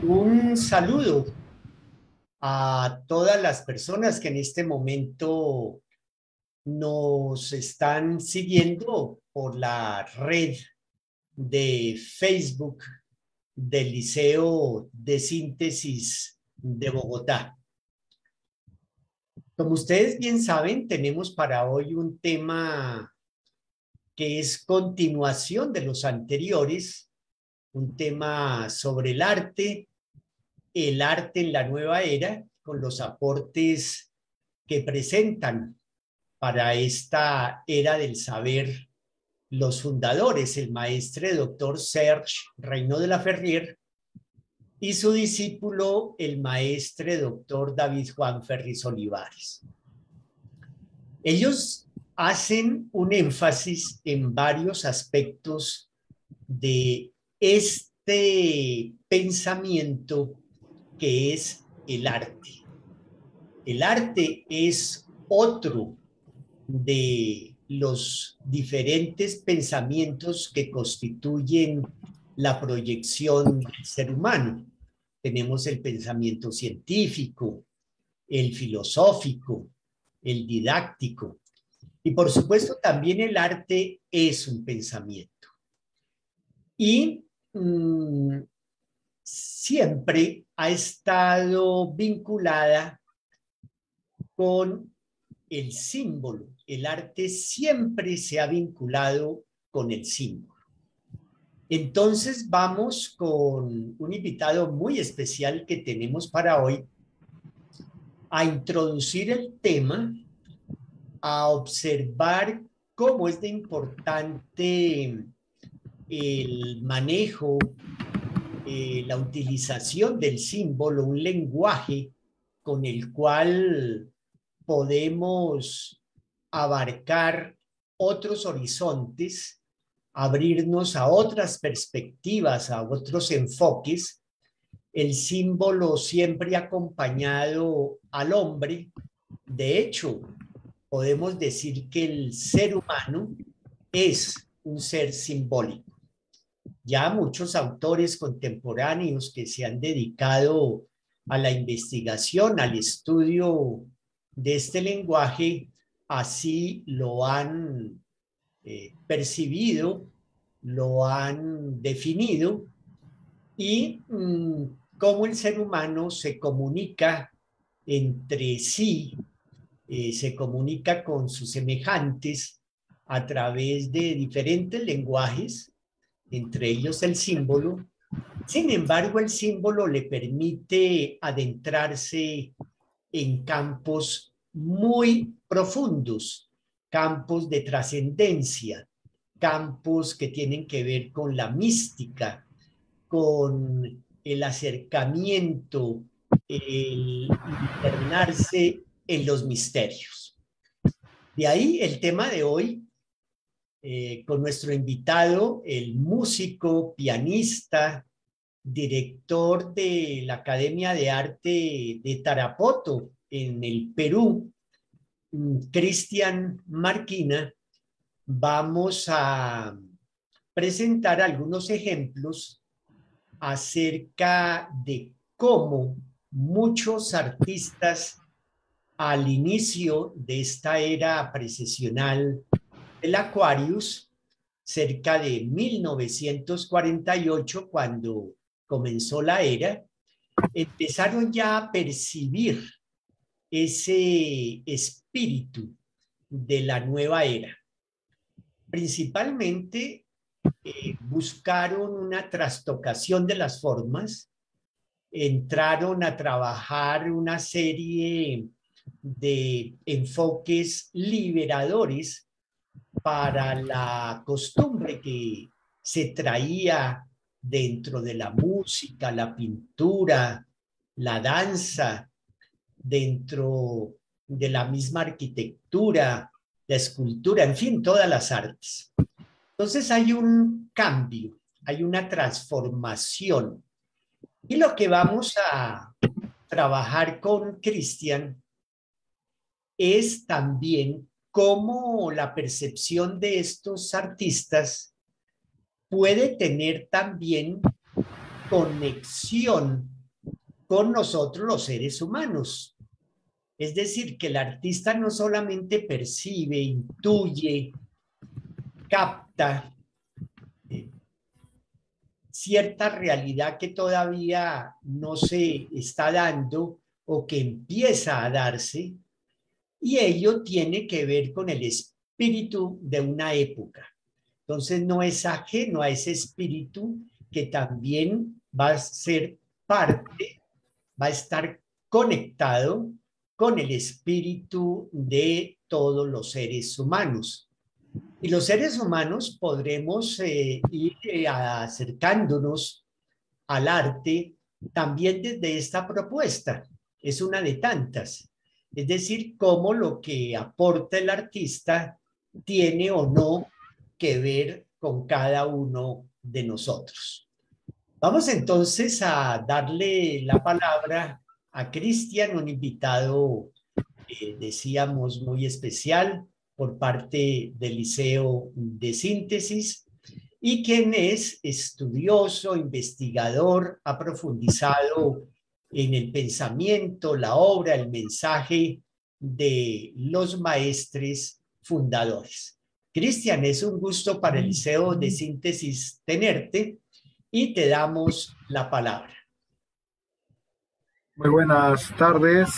Un saludo a todas las personas que en este momento nos están siguiendo por la red de Facebook del Liceo de Síntesis de Bogotá. Como ustedes bien saben, tenemos para hoy un tema que es continuación de los anteriores, un tema sobre el arte en la nueva era, con los aportes que presentan para esta era del saber los fundadores, el maestre doctor Serge Reino de la Ferrier y su discípulo, el maestre doctor David Juan Ferriz Olivares. Ellos hacen un énfasis en varios aspectos de este pensamiento que es el arte. El arte es otro de los diferentes pensamientos que constituyen la proyección del ser humano. Tenemos el pensamiento científico, el filosófico, el didáctico, y por supuesto también el arte es un pensamiento. Y siempre ha estado vinculada con el símbolo. El arte siempre se ha vinculado con el símbolo. Entonces vamos con un invitado muy especial que tenemos para hoy a introducir el tema, a observar cómo es de importante el manejo, la utilización del símbolo, un lenguaje con el cual podemos abarcar otros horizontes, abrirnos a otras perspectivas, a otros enfoques. El símbolo siempre ha acompañado al hombre. De hecho, podemos decir que el ser humano es un ser simbólico. Ya muchos autores contemporáneos que se han dedicado a la investigación, al estudio de este lenguaje, así lo han percibido, lo han definido y cómo el ser humano se comunica entre sí, se comunica con sus semejantes a través de diferentes lenguajes, entre ellos el símbolo. Sin embargo, el símbolo le permite adentrarse en campos muy profundos, campos de trascendencia, campos que tienen que ver con la mística, con el acercamiento, el internarse en los misterios. De ahí el tema de hoy, con nuestro invitado, el músico, pianista, director de la Academia de Arte de Tarapoto, en el Perú, Cristian Marquina. Vamos a presentar algunos ejemplos acerca de cómo muchos artistas al inicio de esta era precesional del Aquarius, cerca de 1948, cuando comenzó la era, empezaron ya a percibir ese espíritu de la nueva era. Principalmente buscaron una trastocación de las formas, entraron a trabajar una serie de enfoques liberadores para la costumbre que se traía dentro de la música, la pintura, la danza, dentro de la misma arquitectura, la escultura, en fin, todas las artes. Entonces hay un cambio, hay una transformación. Y lo que vamos a trabajar con Cristian es también cómo la percepción de estos artistas puede tener también conexión con nosotros los seres humanos. Es decir, que el artista no solamente percibe, intuye, capta cierta realidad que todavía no se está dando o que empieza a darse, y ello tiene que ver con el espíritu de una época. Entonces no es ajeno a ese espíritu que también va a ser parte, va a estar conectado con el espíritu de todos los seres humanos. Y los seres humanos podremos ir acercándonos al arte también desde esta propuesta. Es una de tantas. Es decir, cómo lo que aporta el artista tiene o no que ver con cada uno de nosotros. Vamos entonces a darle la palabra a Cristian, un invitado, decíamos, muy especial por parte del Liceo de Síntesis, y quien es estudioso, investigador, ha profundizado en el pensamiento, la obra, el mensaje de los maestres fundadores. Cristian, es un gusto para el Liceo de Síntesis tenerte y te damos la palabra. Muy buenas tardes,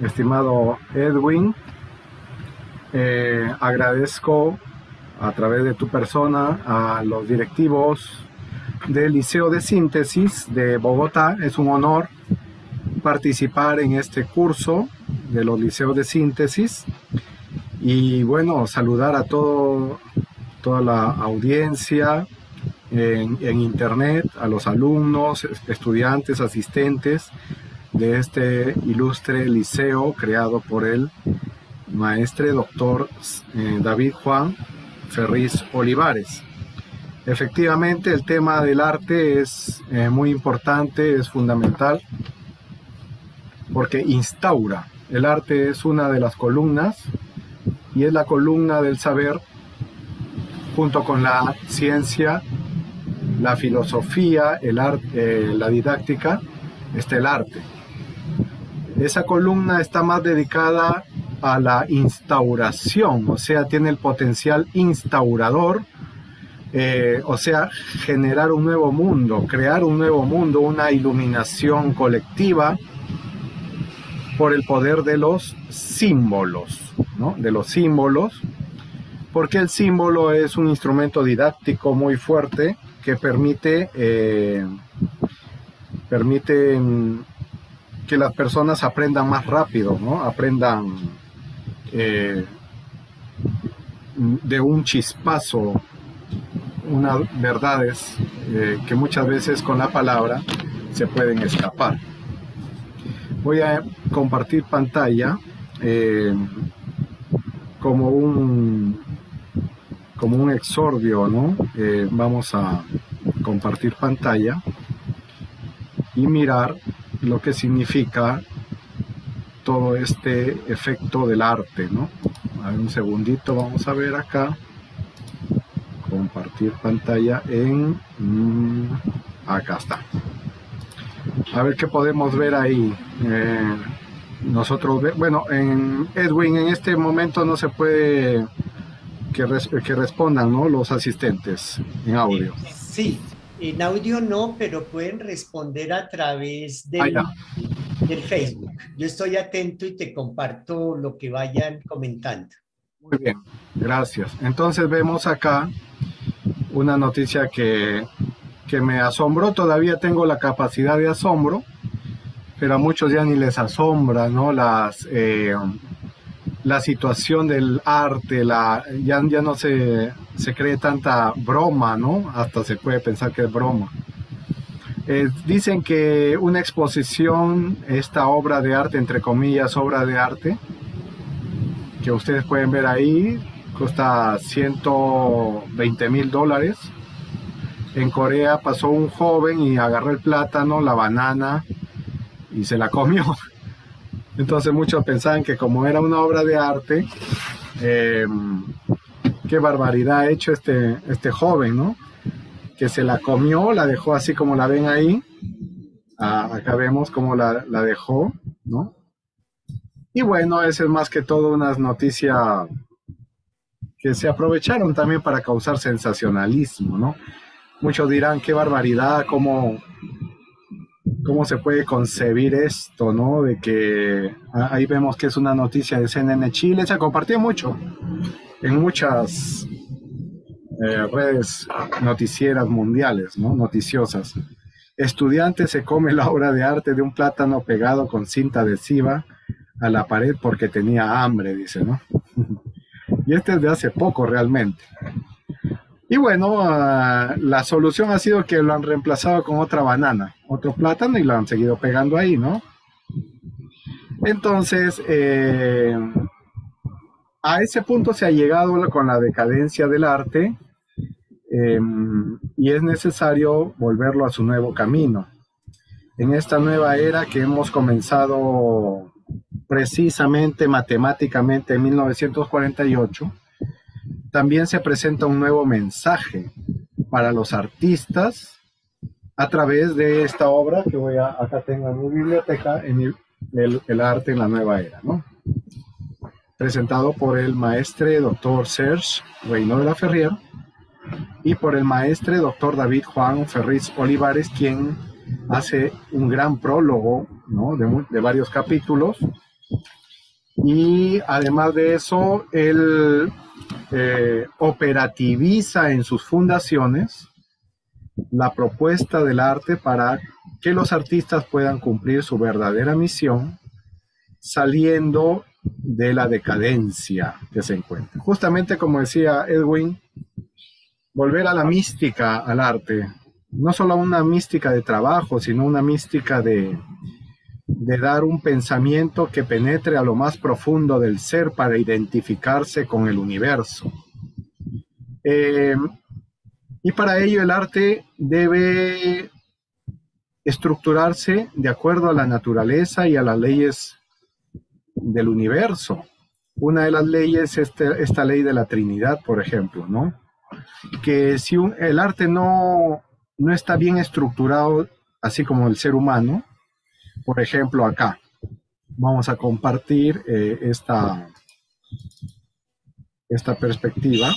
estimado Edwin. Agradezco a través de tu persona a los directivos del Liceo de Síntesis de Bogotá. Es un honor participar en este curso de los liceos de síntesis y bueno, saludar a toda la audiencia en internet, a los alumnos, estudiantes, asistentes de este ilustre liceo creado por el maestre doctor David Juan Ferriz Olivares. Efectivamente, el tema del arte es muy importante, es fundamental, porque instaura. El arte es una de las columnas y es la columna del saber, junto con la ciencia, la filosofía, el arte, la didáctica, está el arte. Esa columna está más dedicada a la instauración, o sea, tiene el potencial instaurador, o sea, generar un nuevo mundo, crear un nuevo mundo, una iluminación colectiva por el poder de los símbolos, ¿no? De los símbolos, porque el símbolo es un instrumento didáctico muy fuerte que permite que las personas aprendan más rápido, ¿no? Aprendan de un chispazo unas verdades que muchas veces con la palabra se pueden escapar. Voy a compartir pantalla como un exordio, ¿no? Vamos a compartir pantalla y mirar lo que significa todo este efecto del arte, ¿no? A ver, un segundito, vamos a ver acá. Compartir pantalla en... acá está. A ver qué podemos ver ahí. Nosotros, bueno, en Edwin en este momento no se puede que respondan, ¿no? Los asistentes en audio. Sí, en audio no, pero pueden responder a través del Facebook. Yo estoy atento y te comparto lo que vayan comentando. Muy bien, gracias. Entonces vemos acá una noticia que me asombró. Todavía tengo la capacidad de asombro, pero a muchos ya ni les asombra, ¿no? La situación del arte, ya no se cree tanta broma, ¿no? Hasta se puede pensar que es broma. Dicen que una exposición, esta obra de arte, entre comillas, obra de arte, que ustedes pueden ver ahí, cuesta $120,000. En Corea pasó un joven y agarró el plátano, la banana y se la comió. Entonces muchos pensaban que como era una obra de arte, qué barbaridad ha hecho este joven, ¿no? Que se la comió, la dejó así como la ven ahí, Acá vemos cómo la dejó, ¿no? Y bueno, esa es más que todo una noticia que se aprovecharon también para causar sensacionalismo, ¿no? Muchos dirán, qué barbaridad, cómo se puede concebir esto, ¿no? De que ahí vemos que es una noticia de CNN Chile, se compartió mucho en muchas redes noticieras mundiales, ¿no? Noticiosas. Estudiante se come la obra de arte de un plátano pegado con cinta adhesiva a la pared porque tenía hambre, dice, ¿no? Y este es de hace poco realmente. Y bueno, la solución ha sido que lo han reemplazado con otra banana, otro plátano, y lo han seguido pegando ahí, ¿no? Entonces, a ese punto se ha llegado con la decadencia del arte, y es necesario volverlo a su nuevo camino. En esta nueva era que hemos comenzado precisamente matemáticamente en 1948, también se presenta un nuevo mensaje para los artistas a través de esta obra que acá tengo en mi biblioteca, el arte en la nueva era, ¿no? Presentado por el maestre Dr. Serge Reino de la Ferrier y por el maestre Dr. David Juan Ferriz Olivares, quien hace un gran prólogo, ¿no? de varios capítulos. Y además de eso, él operativiza en sus fundaciones la propuesta del arte para que los artistas puedan cumplir su verdadera misión, saliendo de la decadencia que se encuentra. Justamente como decía Edwin, volver a la mística al arte, no solo una mística de trabajo, sino una mística de dar un pensamiento que penetre a lo más profundo del ser para identificarse con el universo. Y para ello el arte debe estructurarse de acuerdo a la naturaleza y a las leyes del universo. Una de las leyes es esta ley de la Trinidad, por ejemplo, ¿no? Que si el arte no está bien estructurado, así como el ser humano, por ejemplo, acá vamos a compartir esta perspectiva.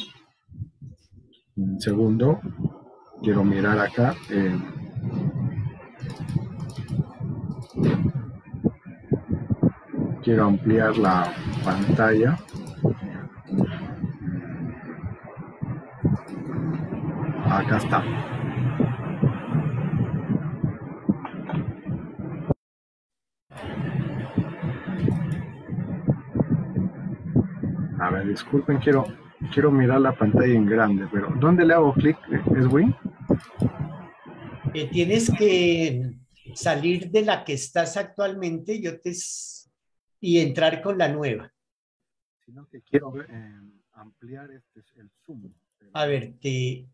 Un segundo, quiero mirar acá. Quiero ampliar la pantalla. Acá está. A ver, disculpen, quiero mirar la pantalla en grande, pero ¿dónde le hago clic, Edwin? Tienes que salir de la que estás actualmente y entrar con la nueva. Sino que quiero ampliar el zoom. A ver, te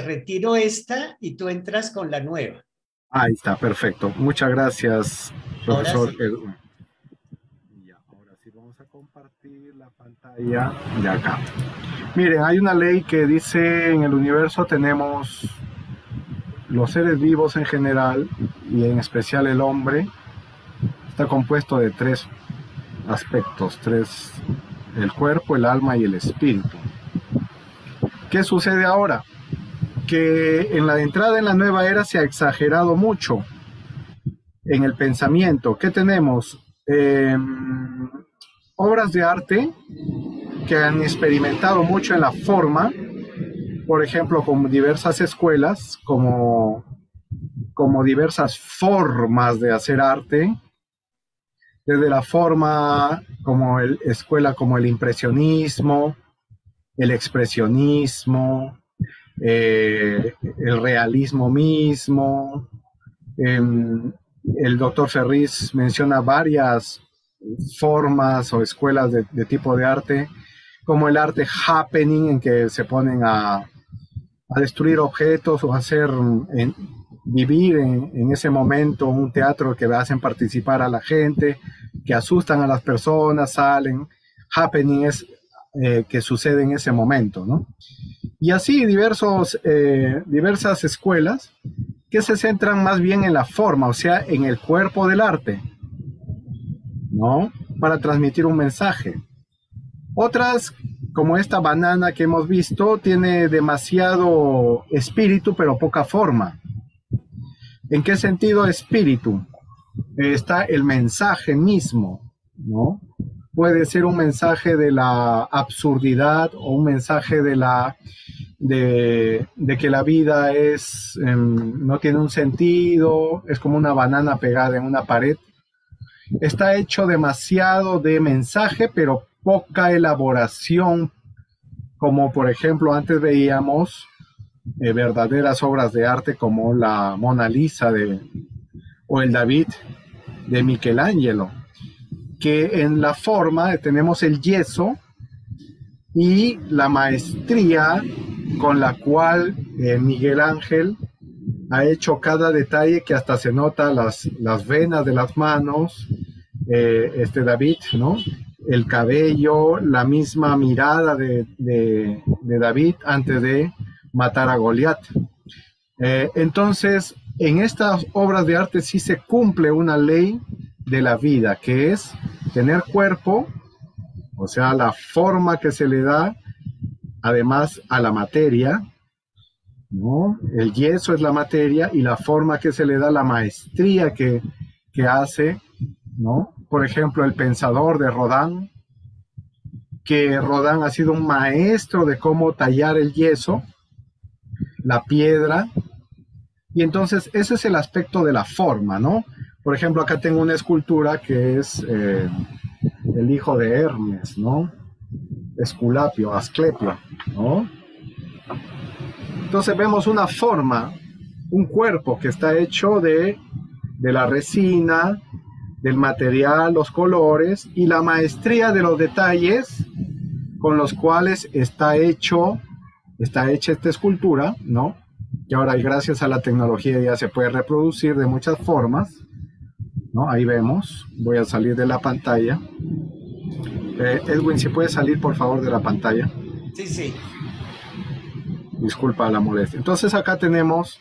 retiro esta y tú entras con la nueva. Ahí está, perfecto. Muchas gracias, profesor Edwin. Ahora sí vamos a compartir la pantalla de acá. Miren, hay una ley que dice en el universo tenemos los seres vivos en general y en especial el hombre. Está compuesto de tres aspectos, el cuerpo, el alma y el espíritu. ¿Qué sucede ahora? Que en la entrada en la nueva era se ha exagerado mucho en el pensamiento. ¿Qué tenemos? Obras de arte que han experimentado mucho en la forma, por ejemplo, con diversas escuelas, como diversas formas de hacer arte, desde la forma como escuela como el impresionismo, el expresionismo, el realismo mismo. El doctor Ferriz menciona varias formas o escuelas de tipo de arte, como el arte happening, en que se ponen a destruir objetos o hacer vivir en ese momento un teatro que hacen participar a la gente, que asustan a las personas, salen. Happening es que sucede en ese momento, ¿no? Y así diversas escuelas que se centran más bien en la forma, o sea, en el cuerpo del arte, ¿no? Para transmitir un mensaje. Otras, como esta banana que hemos visto, tiene demasiado espíritu, pero poca forma. ¿En qué sentido espíritu? Está el mensaje mismo, ¿no? Puede ser un mensaje de la absurdidad o un mensaje de que la vida no tiene un sentido, es como una banana pegada en una pared. Está hecho demasiado de mensaje, pero poca elaboración, como por ejemplo antes veíamos verdaderas obras de arte como la Mona Lisa o el David de Michelangelo, que en la forma tenemos el yeso y la maestría con la cual Miguel Ángel ha hecho cada detalle, que hasta se nota las venas de las manos, David, ¿no? El cabello, la misma mirada de David antes de matar a Goliat. Entonces, en estas obras de arte sí se cumple una ley de la vida, que es tener cuerpo, o sea, la forma que se le da, además a la materia, ¿no? El yeso es la materia y la forma que se le da, la maestría que hace, ¿no? Por ejemplo, el pensador de Rodin, que Rodin ha sido un maestro de cómo tallar el yeso, la piedra, y entonces ese es el aspecto de la forma, ¿no? Por ejemplo, acá tengo una escultura que es el hijo de Hermes, ¿no? Esculapio, Asclepio, ¿no? Entonces vemos una forma, un cuerpo que está hecho de la resina, del material, los colores y la maestría de los detalles con los cuales está hecha esta escultura, ¿no? Que ahora, gracias a la tecnología, ya se puede reproducir de muchas formas, ¿no? Ahí vemos, voy a salir de la pantalla. Edwin, si puedes salir por favor de la pantalla. Sí, sí. Disculpa la molestia. Entonces acá tenemos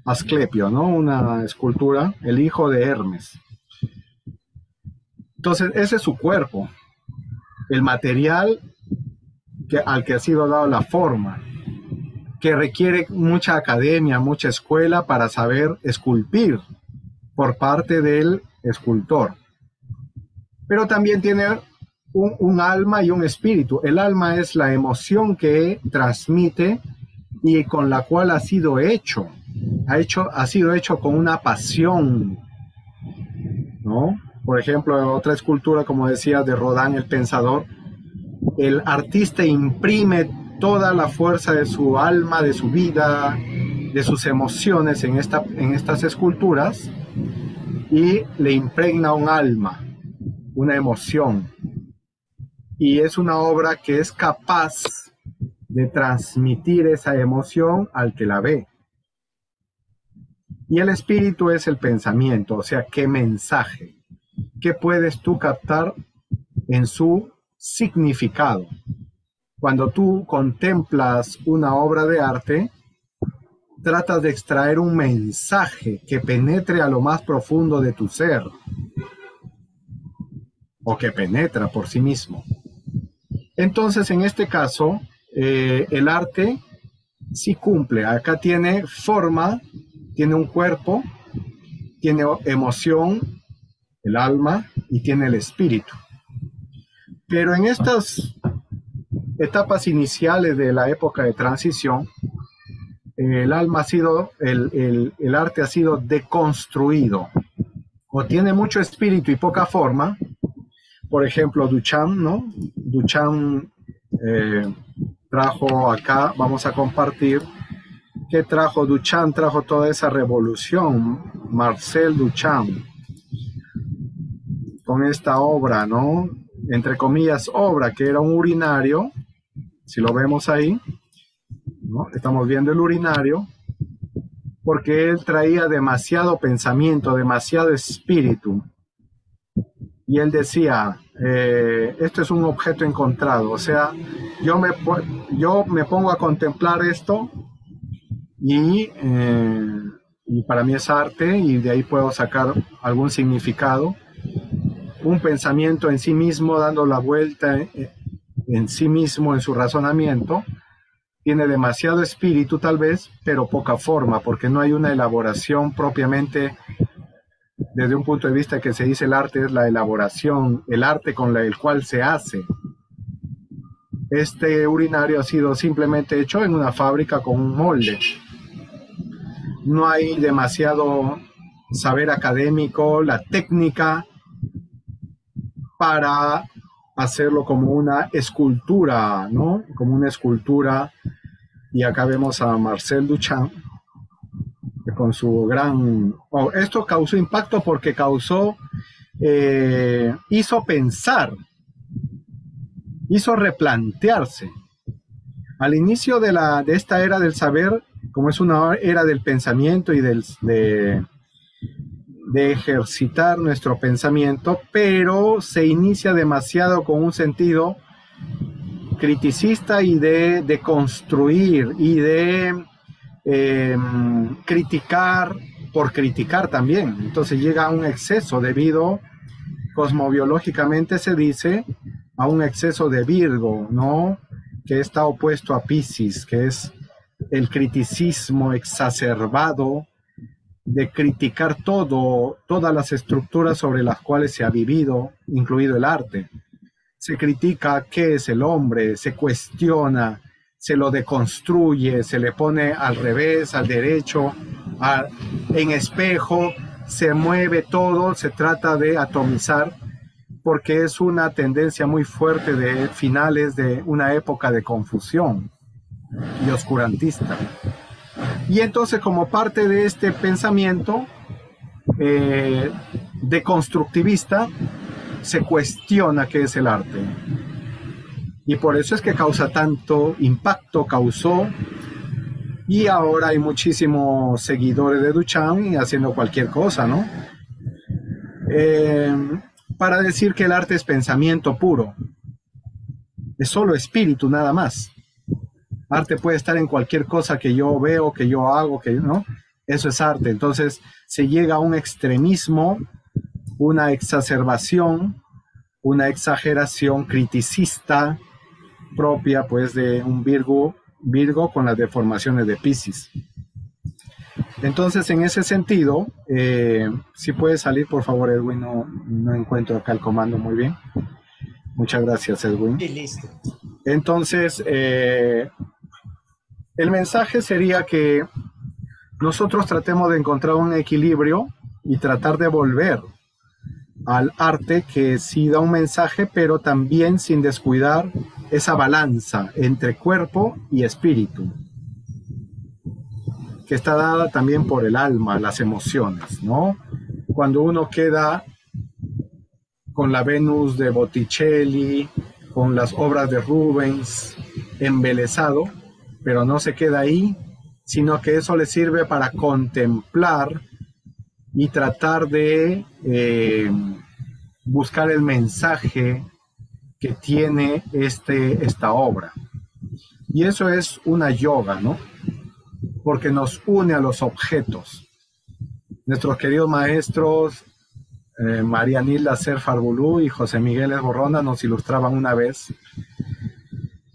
Asclepio, ¿no? Una escultura, el hijo de Hermes. Entonces ese es su cuerpo, el material al que ha sido dado la forma, que requiere mucha academia, mucha escuela para saber esculpir por parte del escultor. Pero también tiene un alma y un espíritu. El alma es la emoción que transmite y con la cual ha sido hecho. Ha sido hecho con una pasión, ¿no? Por ejemplo, otra escultura, como decía, de Rodin, el pensador, el artista imprime toda la fuerza de su alma, de su vida, de sus emociones en estas esculturas y le impregna un alma, una emoción. Y es una obra que es capaz de transmitir esa emoción al que la ve. Y el espíritu es el pensamiento, o sea, ¿qué mensaje? ¿Qué puedes tú captar en su significado? Cuando tú contemplas una obra de arte, tratas de extraer un mensaje que penetre a lo más profundo de tu ser, o que penetra por sí mismo. Entonces, en este caso, el arte sí cumple. Acá tiene forma, tiene un cuerpo, tiene emoción, el alma, y tiene el espíritu. Pero en estas etapas iniciales de la época de transición, el arte ha sido deconstruido, o tiene mucho espíritu y poca forma. Por ejemplo, Duchamp, ¿no? Duchamp trajo acá, vamos a compartir, ¿qué trajo Duchamp? Trajo toda esa revolución, Marcel Duchamp, con esta obra, ¿no? Entre comillas, obra, que era un urinario, si lo vemos ahí, ¿no? Estamos viendo el urinario, porque él traía demasiado pensamiento, demasiado espíritu. Y él decía, esto es un objeto encontrado, o sea, yo me pongo a contemplar esto y y para mí es arte, y de ahí puedo sacar algún significado. Un pensamiento en sí mismo, dando la vuelta en sí mismo, en su razonamiento, tiene demasiado espíritu tal vez, pero poca forma, porque no hay una elaboración propiamente. Desde un punto de vista que se dice el arte es la elaboración, el arte con el cual se hace. Este urinario ha sido simplemente hecho en una fábrica con un molde. No hay demasiado saber académico, la técnica para hacerlo como una escultura, ¿no? Como una escultura. Y acá vemos a Marcel Duchamp, que con su gran... esto causó impacto porque hizo pensar, hizo replantearse. Al inicio de esta era del saber, como es una era del pensamiento y de ejercitar nuestro pensamiento, pero se inicia demasiado con un sentido criticista y de construir y de criticar por criticar también. Entonces llega a un exceso debido, cosmobiológicamente se dice, a un exceso de Virgo, ¿no? Que está opuesto a Piscis, que es el criticismo exacerbado de criticar todas las estructuras sobre las cuales se ha vivido, incluido el arte. Se critica qué es el hombre, se cuestiona, se lo deconstruye, se le pone al revés, al derecho, en espejo, se mueve todo, se trata de atomizar, porque es una tendencia muy fuerte de finales de una época de confusión y oscurantista. Y entonces, como parte de este pensamiento deconstructivista, se cuestiona qué es el arte. Y por eso es que causa tanto impacto, causó, y ahora hay muchísimos seguidores de Duchamp haciendo cualquier cosa, ¿no? Para decir que el arte es pensamiento puro, es solo espíritu, nada más. Arte puede estar en cualquier cosa que yo veo, que yo hago, ¿no? Eso es arte. Entonces se llega a un extremismo, una exacerbación, una exageración criticista propia pues de un Virgo con las deformaciones de Piscis. Entonces, en ese sentido, si puede salir, por favor, Edwin, no encuentro acá el comando muy bien. Muchas gracias, Edwin. Sí, listo. Entonces, el mensaje sería que nosotros tratemos de encontrar un equilibrio y tratar de volver al arte que sí da un mensaje, pero también sin descuidar esa balanza entre cuerpo y espíritu, que está dada también por el alma, las emociones, ¿no? Cuando uno queda con la Venus de Botticelli, con las obras de Rubens, embelesado, pero no se queda ahí, sino que eso le sirve para contemplar y tratar de buscar el mensaje que tiene esta obra. Y eso es una yoga, ¿no? Porque nos une a los objetos. Nuestros queridos maestros María Nilda Serfarbulú y José Miguel Esborrona nos ilustraban una vez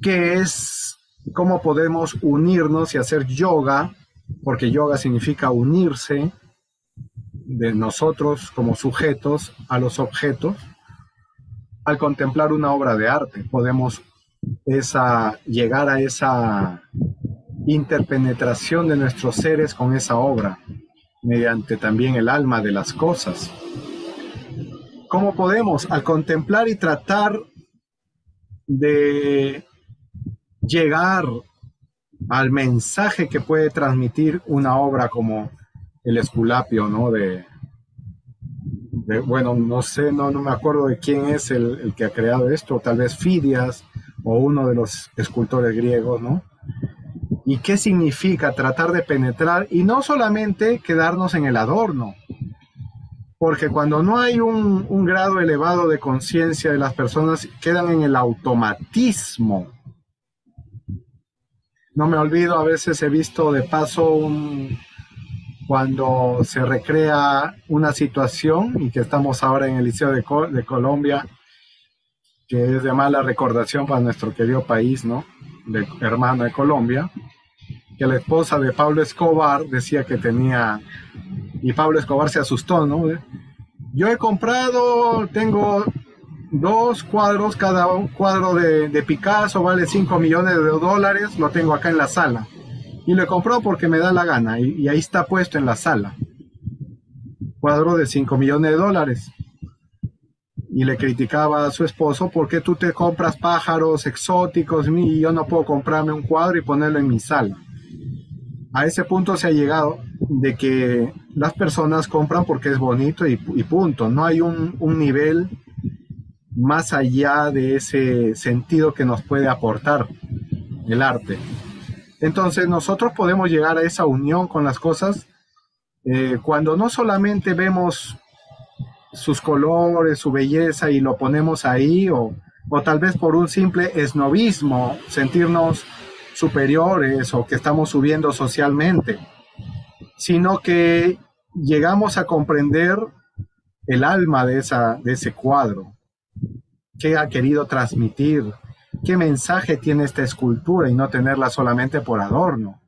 que es cómo podemos unirnos y hacer yoga, porque yoga significa unirse de nosotros como sujetos a los objetos. Al contemplar una obra de arte podemos llegar a esa interpenetración de nuestros seres con esa obra, mediante también el alma de las cosas. ¿Cómo podemos? Al contemplar y tratar de llegar al mensaje que puede transmitir una obra como el Esculapio, ¿no? Bueno, no sé, no me acuerdo de quién es el que ha creado esto, tal vez Fidias o uno de los escultores griegos, ¿no? ¿Y qué significa tratar de penetrar y no solamente quedarnos en el adorno? Porque cuando no hay un grado elevado de conciencia de las personas, quedan en el automatismo. No me olvido, a veces he visto de paso cuando se recrea una situación, y que estamos ahora en el Liceo de Colombia, que es de mala recordación para nuestro querido país, ¿no? De hermano de Colombia, que la esposa de Pablo Escobar decía que tenía, y Pablo Escobar se asustó, ¿no? Yo he comprado, tengo 2 cuadros, cada cuadro de Picasso vale $5 millones, lo tengo acá en la sala. Y lo he comprado porque me da la gana, y ahí está puesto en la sala. Cuadro de $5 millones. Y le criticaba a su esposo: ¿por qué tú te compras pájaros exóticos y yo no puedo comprarme un cuadro y ponerlo en mi sala? A ese punto se ha llegado de que las personas compran porque es bonito y punto. No hay un nivel más allá de ese sentido que nos puede aportar el arte. Entonces nosotros podemos llegar a esa unión con las cosas cuando no solamente vemos sus colores, su belleza y lo ponemos ahí, o tal vez por un simple esnovismo, sentirnos superiores o que estamos subiendo socialmente, sino que llegamos a comprender el alma de ese cuadro, qué ha querido transmitir, qué mensaje tiene esta escultura y no tenerla solamente por adorno,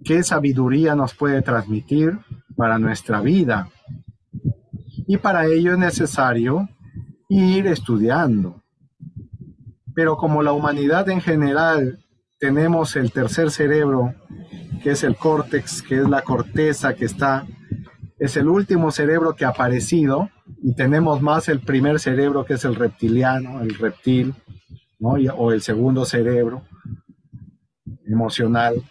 qué sabiduría nos puede transmitir para nuestra vida. Y para ello es necesario ir estudiando. Pero como la humanidad en general tenemos el tercer cerebro, que es el córtex, que es la corteza que es el último cerebro que ha aparecido, y tenemos más el primer cerebro, que es el reptiliano, el reptil, ¿no? O el segundo cerebro emocional.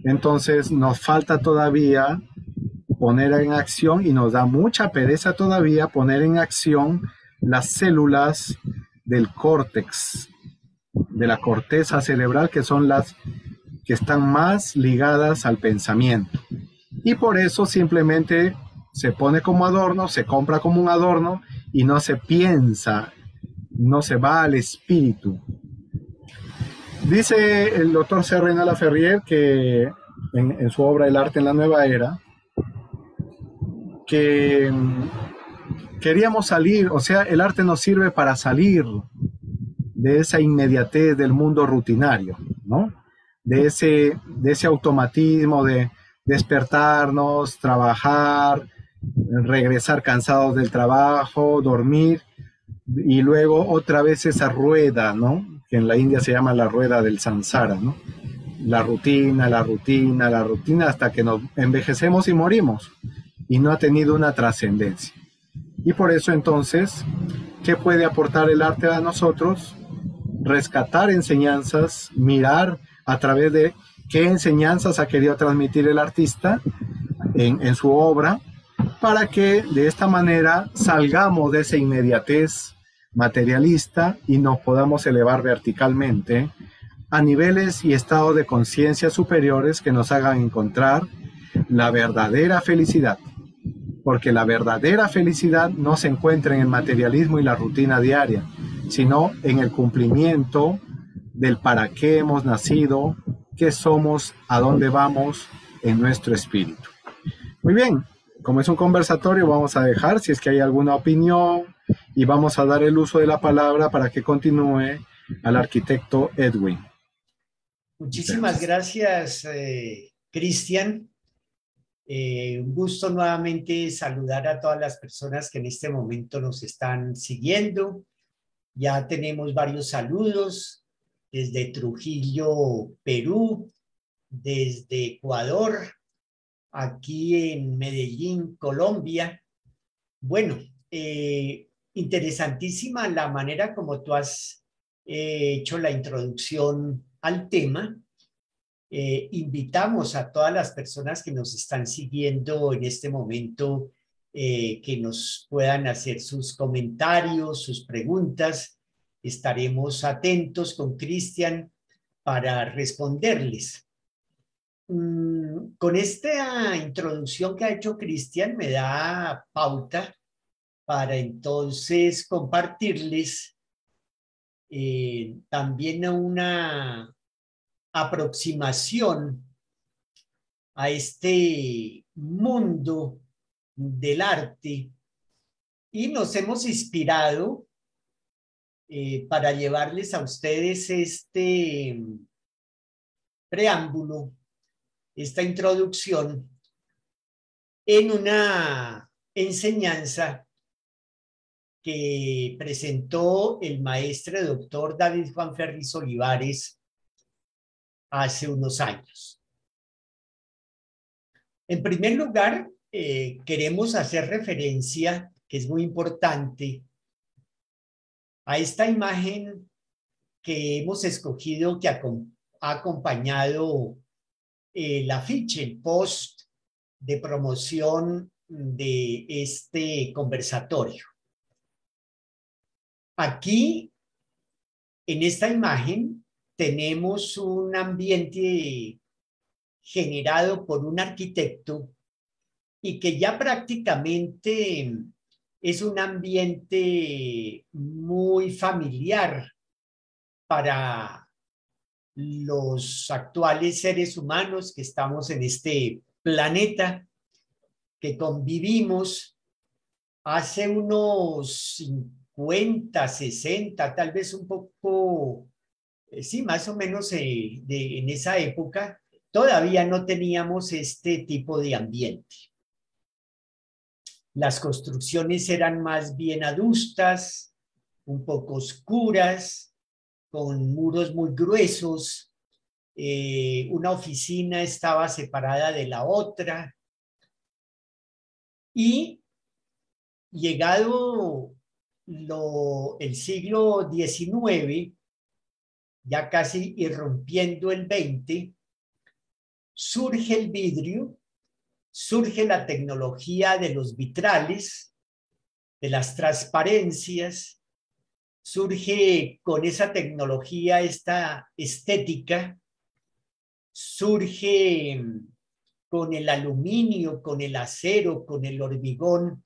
Entonces nos falta todavía poner en acción, y nos da mucha pereza todavía poner en acción las células del córtex, de la corteza cerebral, que son las que están más ligadas al pensamiento. Y por eso simplemente se pone como adorno, se compra como un adorno, y no se piensa, no se va al espíritu. Dice el doctor C. Reynal Laferrière que en su obra El arte en la nueva era, que queríamos salir, o sea, el arte nos sirve para salir de esa inmediatez del mundo rutinario, ¿no? De ese automatismo de despertarnos, trabajar, regresar cansados del trabajo, dormir, y luego otra vez esa rueda, ¿no? Que en la India se llama la rueda del samsara, ¿no? La rutina, hasta que nos envejecemos y morimos, y no ha tenido una trascendencia. Y por eso entonces, ¿qué puede aportar el arte a nosotros? Rescatar enseñanzas, mirar a través de qué enseñanzas ha querido transmitir el artista en su obra, para que de esta manera salgamos de esa inmediatez materialista y nos podamos elevar verticalmente a niveles y estados de conciencia superiores que nos hagan encontrar la verdadera felicidad. Porque la verdadera felicidad no se encuentra en el materialismo y la rutina diaria, sino en el cumplimiento del para qué hemos nacido, qué somos, a dónde vamos en nuestro espíritu. Muy bien, como es un conversatorio, vamos a dejar, si es que hay alguna opinión, y vamos a dar el uso de la palabra para que continúe al arquitecto Edwin. Muchísimas gracias, Cristian. Un gusto nuevamente saludar a todas las personas que en este momento nos están siguiendo. Ya tenemos varios saludos desde Trujillo, Perú, desde Ecuador, aquí en Medellín, Colombia. Bueno, interesantísima la manera como tú has hecho la introducción al tema. Invitamos a todas las personas que nos están siguiendo en este momento que nos puedan hacer sus comentarios, sus preguntas. Estaremos atentos con Cristian para responderles. Con esta introducción que ha hecho Cristian me da pauta para entonces compartirles también una aproximación a este mundo del arte y nos hemos inspirado para llevarles a ustedes este preámbulo, esta introducción en una enseñanza que presentó el maestro doctor David Juan Ferris Olivares hace unos años. En primer lugar, queremos hacer referencia, que es muy importante, a esta imagen que hemos escogido que ha acompañado el afiche, el post de promoción de este conversatorio. Aquí, en esta imagen, tenemos un ambiente generado por un arquitecto y que ya prácticamente es un ambiente muy familiar para los actuales seres humanos que estamos en este planeta, que convivimos hace unos 50, 60, tal vez un poco, sí, más o menos en esa época, todavía no teníamos este tipo de ambiente. Las construcciones eran más bien adustas, un poco oscuras, con muros muy gruesos. Una oficina estaba separada de la otra. Y llegado el siglo XIX, ya casi irrumpiendo el XX, surge el vidrio, surge la tecnología de los vitrales, de las transparencias, surge con esa tecnología esta estética, surge con el aluminio, con el acero, con el hormigón,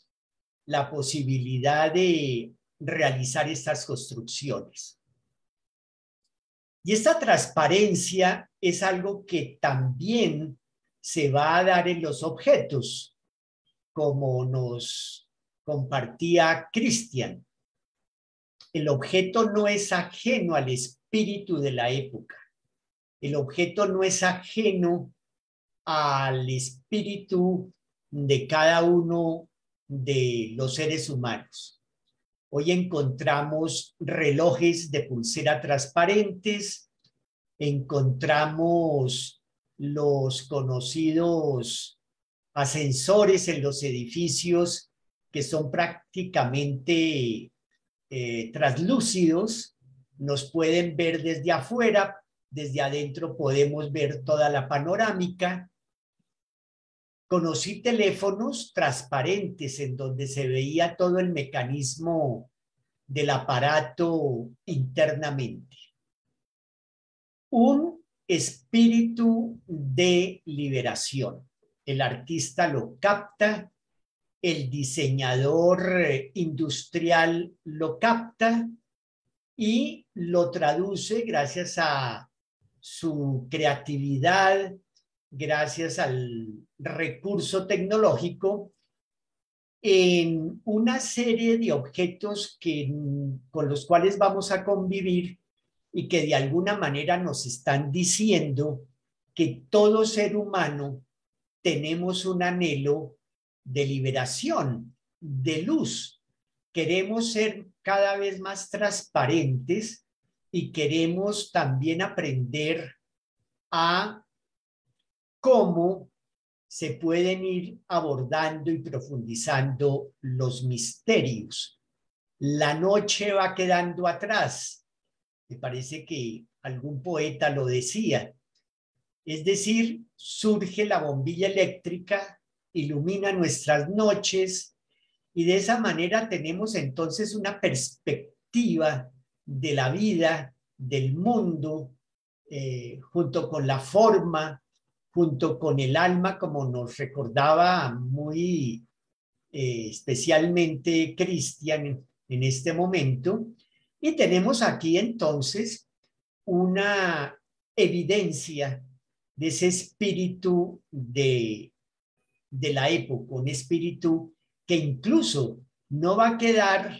la posibilidad de realizar estas construcciones. Y esta transparencia es algo que también se va a dar en los objetos, como nos compartía Cristian. El objeto no es ajeno al espíritu de la época. El objeto no es ajeno al espíritu de cada uno de los seres humanos. Hoy encontramos relojes de pulsera transparentes, encontramos los conocidos ascensores en los edificios que son prácticamente translúcidos, nos pueden ver desde afuera, desde adentro podemos ver toda la panorámica. Conocí teléfonos transparentes en donde se veía todo el mecanismo del aparato internamente. Un espíritu de liberación. El artista lo capta, el diseñador industrial lo capta y lo traduce gracias a su creatividad, gracias al recurso tecnológico, en una serie de objetos con los cuales vamos a convivir y que de alguna manera nos están diciendo que todo ser humano tenemos un anhelo de liberación, de luz. Queremos ser cada vez más transparentes y queremos también aprender a cómo se pueden ir abordando y profundizando los misterios. La noche va quedando atrás. Me parece que algún poeta lo decía. Es decir, surge la bombilla eléctrica, ilumina nuestras noches y de esa manera tenemos entonces una perspectiva de la vida, del mundo, junto con la forma, junto con el alma, como nos recordaba muy especialmente Cristian en este momento. Y tenemos aquí entonces una evidencia de ese espíritu de la época, un espíritu que incluso no va a quedar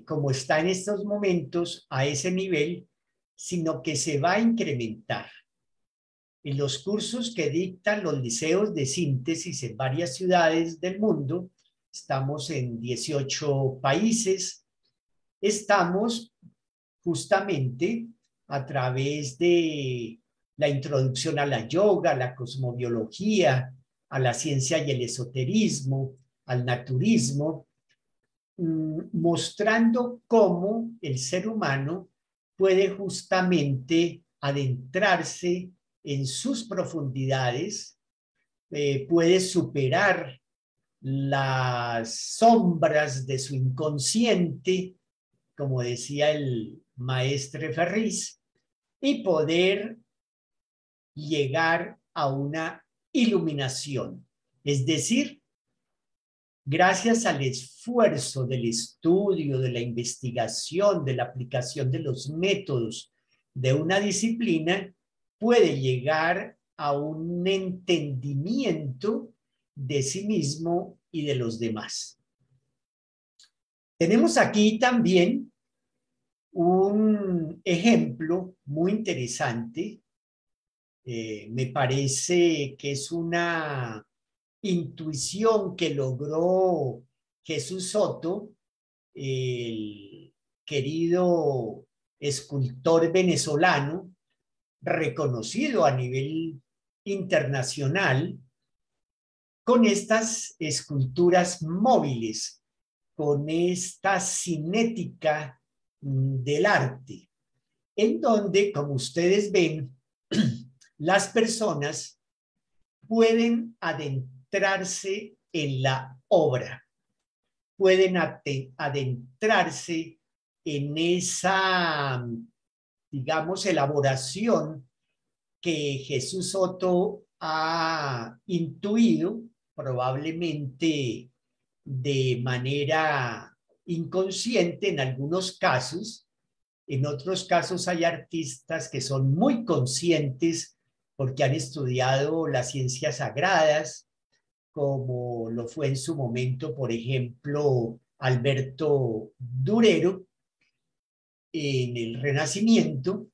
como está en estos momentos a ese nivel, sino que se va a incrementar. En los cursos que dictan los liceos de síntesis en varias ciudades del mundo, estamos en 18 países, estamos justamente a través de la introducción a la yoga, a la cosmobiología, a la ciencia y el esoterismo, al naturismo, mostrando cómo el ser humano puede justamente adentrarse en sus profundidades, puede superar las sombras de su inconsciente, como decía el maestre Ferriz, y poder llegar a una iluminación. Es decir, gracias al esfuerzo del estudio, de la investigación, de la aplicación de los métodos de una disciplina, puede llegar a un entendimiento de sí mismo y de los demás. Tenemos aquí también un ejemplo muy interesante. Me parece que es una intuición que logró Jesús Soto, el querido escultor venezolano, reconocido a nivel internacional, con estas esculturas móviles, con esta cinética del arte, en donde, como ustedes ven, las personas pueden adentrarse en la obra, pueden adentrarse en esa, digamos, elaboración que Jesús Soto ha intuido, probablemente de manera inconsciente en algunos casos. En otros casos hay artistas que son muy conscientes porque han estudiado las ciencias sagradas, como lo fue en su momento, por ejemplo, Alberto Durero en el Renacimiento.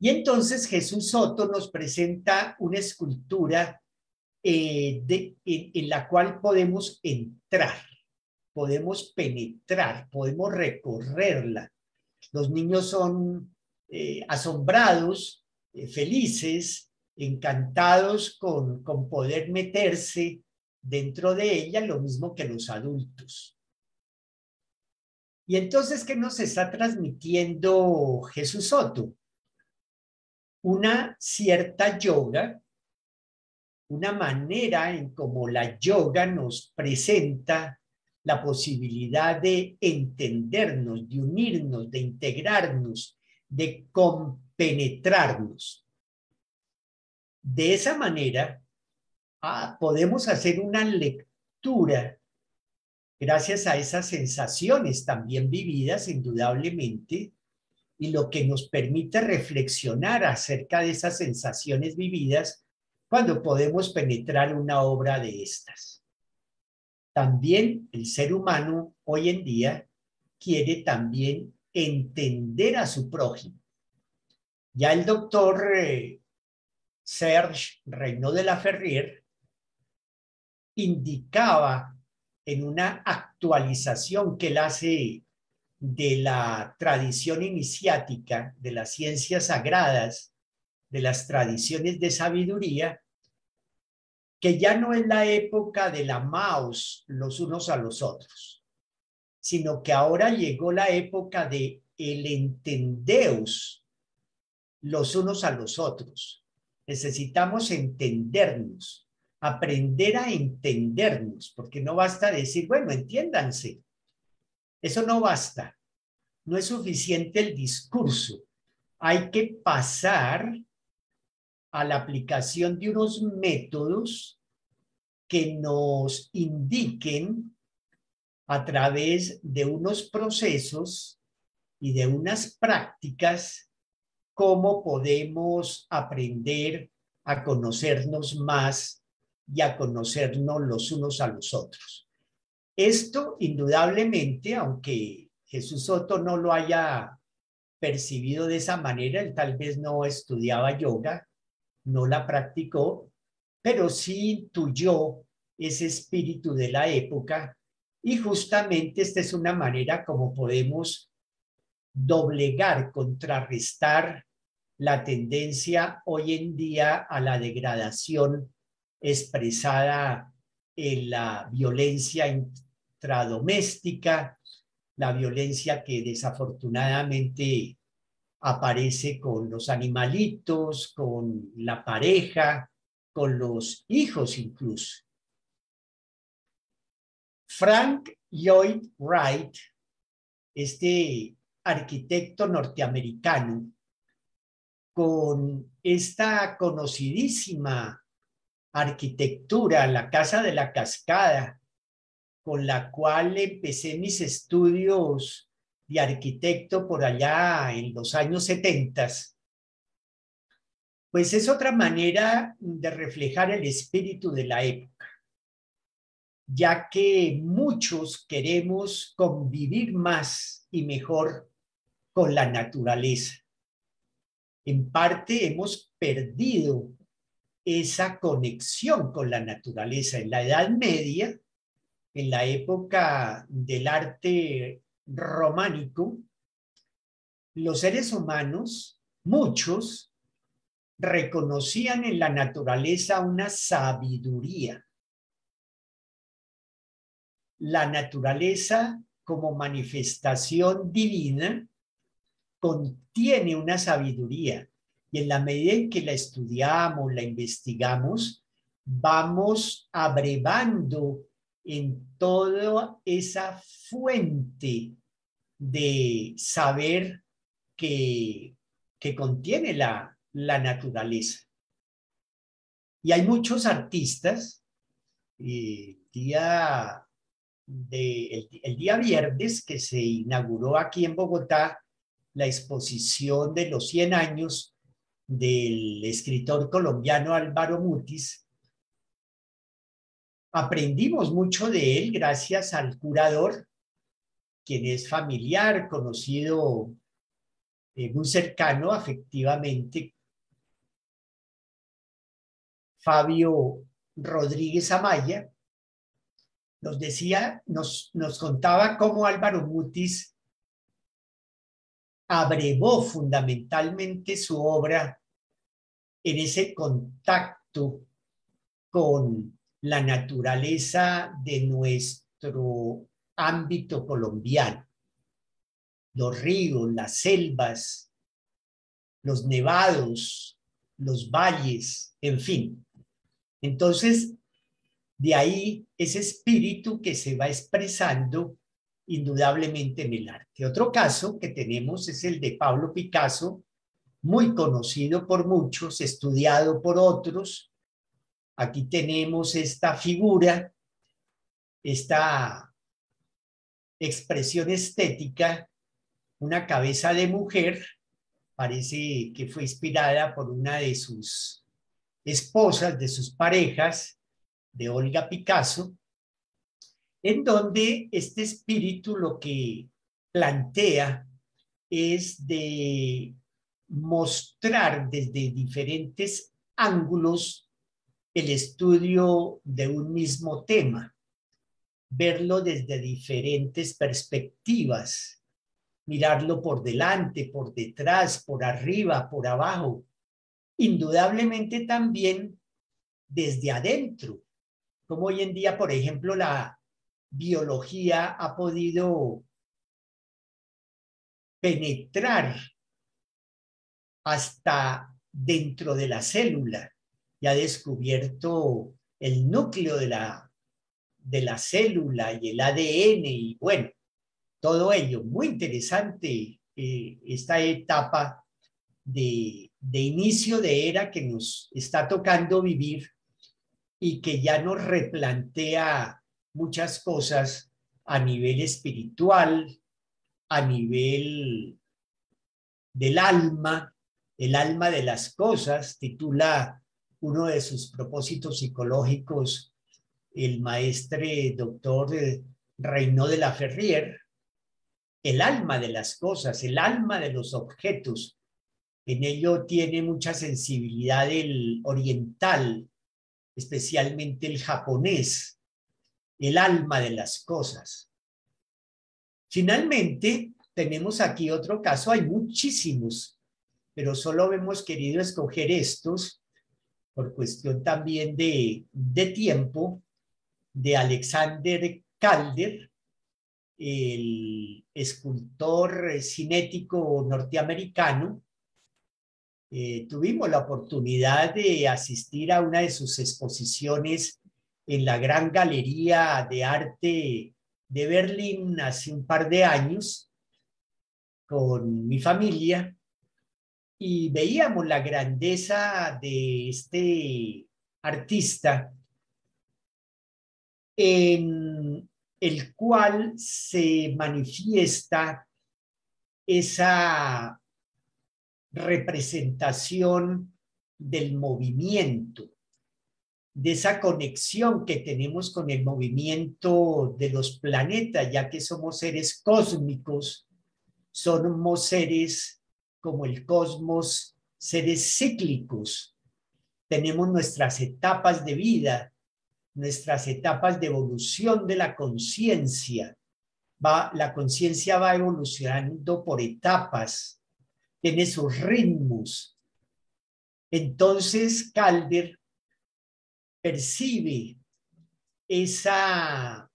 Y entonces Jesús Soto nos presenta una escultura en la cual podemos entrar, podemos penetrar, podemos recorrerla. Los niños son asombrados, felices, encantados con poder meterse dentro de ella, lo mismo que los adultos. Y entonces, ¿qué nos está transmitiendo Jesús Soto? Una cierta yoga, una manera en cómo la yoga nos presenta la posibilidad de entendernos, de unirnos, de integrarnos, de compenetrarnos. De esa manera, podemos hacer una lectura gracias a esas sensaciones también vividas, indudablemente, y lo que nos permite reflexionar acerca de esas sensaciones vividas cuando podemos penetrar una obra de estas. También el ser humano hoy en día quiere también entender a su prójimo. Ya el doctor Serge Reynaud de la Ferrière indicaba en una actualización que él hace de la tradición iniciática, de las ciencias sagradas, de las tradiciones de sabiduría, que ya no es la época de la amaos los unos a los otros, sino que ahora llegó la época de el entendeos los unos a los otros. Necesitamos entendernos, aprender a entendernos, porque no basta decir, bueno, entiéndanse. Eso no basta. No es suficiente el discurso. Hay que pasar a la aplicación de unos métodos que nos indiquen a través de unos procesos y de unas prácticas cómo podemos aprender a conocernos más y a conocernos los unos a los otros. Esto, indudablemente, aunque Jesús Soto no lo haya percibido de esa manera, él tal vez no estudiaba yoga, no la practicó, pero sí intuyó ese espíritu de la época, y justamente esta es una manera como podemos doblegar, contrarrestar la tendencia hoy en día a la degradación expresada en la violencia intradoméstica, la violencia que desafortunadamente aparece con los animalitos, con la pareja, con los hijos incluso. Frank Lloyd Wright, este arquitecto norteamericano, con esta conocidísima arquitectura, la Casa de la Cascada, con la cual empecé mis estudios de arquitecto por allá en los años 70, pues es otra manera de reflejar el espíritu de la época, ya que muchos queremos convivir más y mejor con la naturaleza. En parte hemos perdido esa conexión con la naturaleza. En la Edad Media, en la época del arte románico, los seres humanos, muchos, reconocían en la naturaleza una sabiduría. La naturaleza, como manifestación divina, contiene una sabiduría, y en la medida en que la estudiamos, la investigamos, vamos abrevando en toda esa fuente de saber que contiene la naturaleza. Y hay muchos artistas, el día viernes que se inauguró aquí en Bogotá la exposición de los 100 años del escritor colombiano Álvaro Mutis, aprendimos mucho de él gracias al curador, quien es familiar, conocido, muy cercano afectivamente, Fabio Rodríguez Amaya. Nos contaba cómo Álvaro Mutis abrevó fundamentalmente su obra en ese contacto con la naturaleza de nuestro ámbito colombiano. Los ríos, las selvas, los nevados, los valles, en fin. Entonces, de ahí ese espíritu que se va expresando indudablemente en el arte. Otro caso que tenemos es el de Pablo Picasso, muy conocido por muchos, estudiado por otros. Aquí tenemos esta figura, esta expresión estética, una cabeza de mujer, parece que fue inspirada por una de sus esposas, de sus parejas, de Olga Picasso, en donde este espíritu lo que plantea es de mostrar desde diferentes ángulos el estudio de un mismo tema, verlo desde diferentes perspectivas, mirarlo por delante, por detrás, por arriba, por abajo, indudablemente también desde adentro, como hoy en día, por ejemplo, la biología ha podido penetrar hasta dentro de la célula y ha descubierto el núcleo de la célula y el ADN y bueno, todo ello. Muy interesante esta etapa de inicio de era que nos está tocando vivir y que ya nos replantea muchas cosas a nivel espiritual, a nivel del alma, El alma de las cosas, titula uno de sus propósitos psicológicos el maestre doctor Reinaud de la Ferrière. El alma de las cosas, el alma de los objetos. En ello tiene mucha sensibilidad el oriental, especialmente el japonés, el alma de las cosas. Finalmente, tenemos aquí otro caso, hay muchísimos, pero solo hemos querido escoger estos por cuestión también de tiempo, de Alexander Calder, el escultor cinético norteamericano. Tuvimos la oportunidad de asistir a una de sus exposiciones en la Gran Galería de Arte de Berlín hace un par de años con mi familia y veíamos la grandeza de este artista en el cual se manifiesta esa representación del movimiento, de esa conexión que tenemos con el movimiento de los planetas, ya que somos seres cósmicos, somos seres como el cosmos, seres cíclicos. Tenemos nuestras etapas de vida, nuestras etapas de evolución de la conciencia. La conciencia va evolucionando por etapas, tiene sus ritmos. Entonces Calder percibe esa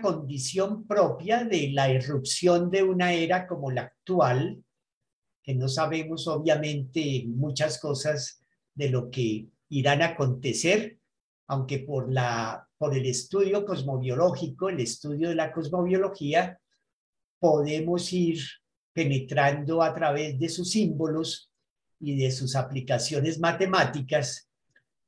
condición propia de la irrupción de una era como la actual, que no sabemos obviamente muchas cosas de lo que irán a acontecer, aunque por el estudio cosmobiológico, el estudio de la cosmobiología, podemos ir penetrando a través de sus símbolos y de sus aplicaciones matemáticas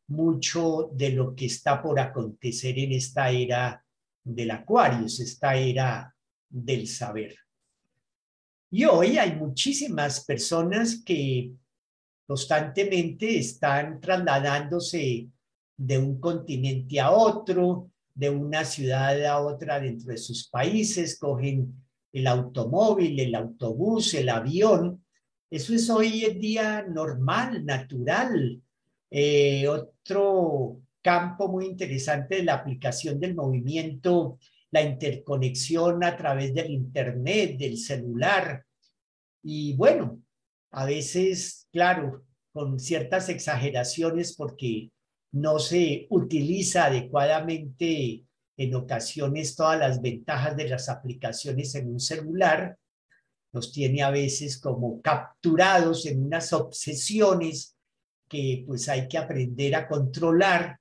mucho de lo que está por acontecer en esta era del Aquarius, esta era del saber. Y hoy hay muchísimas personas que constantemente están trasladándose de un continente a otro, de una ciudad a otra dentro de sus países, cogen el automóvil, el autobús, el avión. Eso es hoy en día normal, natural. Otro campo muy interesante de la aplicación del movimiento, la interconexión a través del internet, del celular. Y bueno, a veces, claro, con ciertas exageraciones porque no se utiliza adecuadamente en ocasiones todas las ventajas de las aplicaciones en un celular, nos tiene a veces como capturados en unas obsesiones que pues hay que aprender a controlar.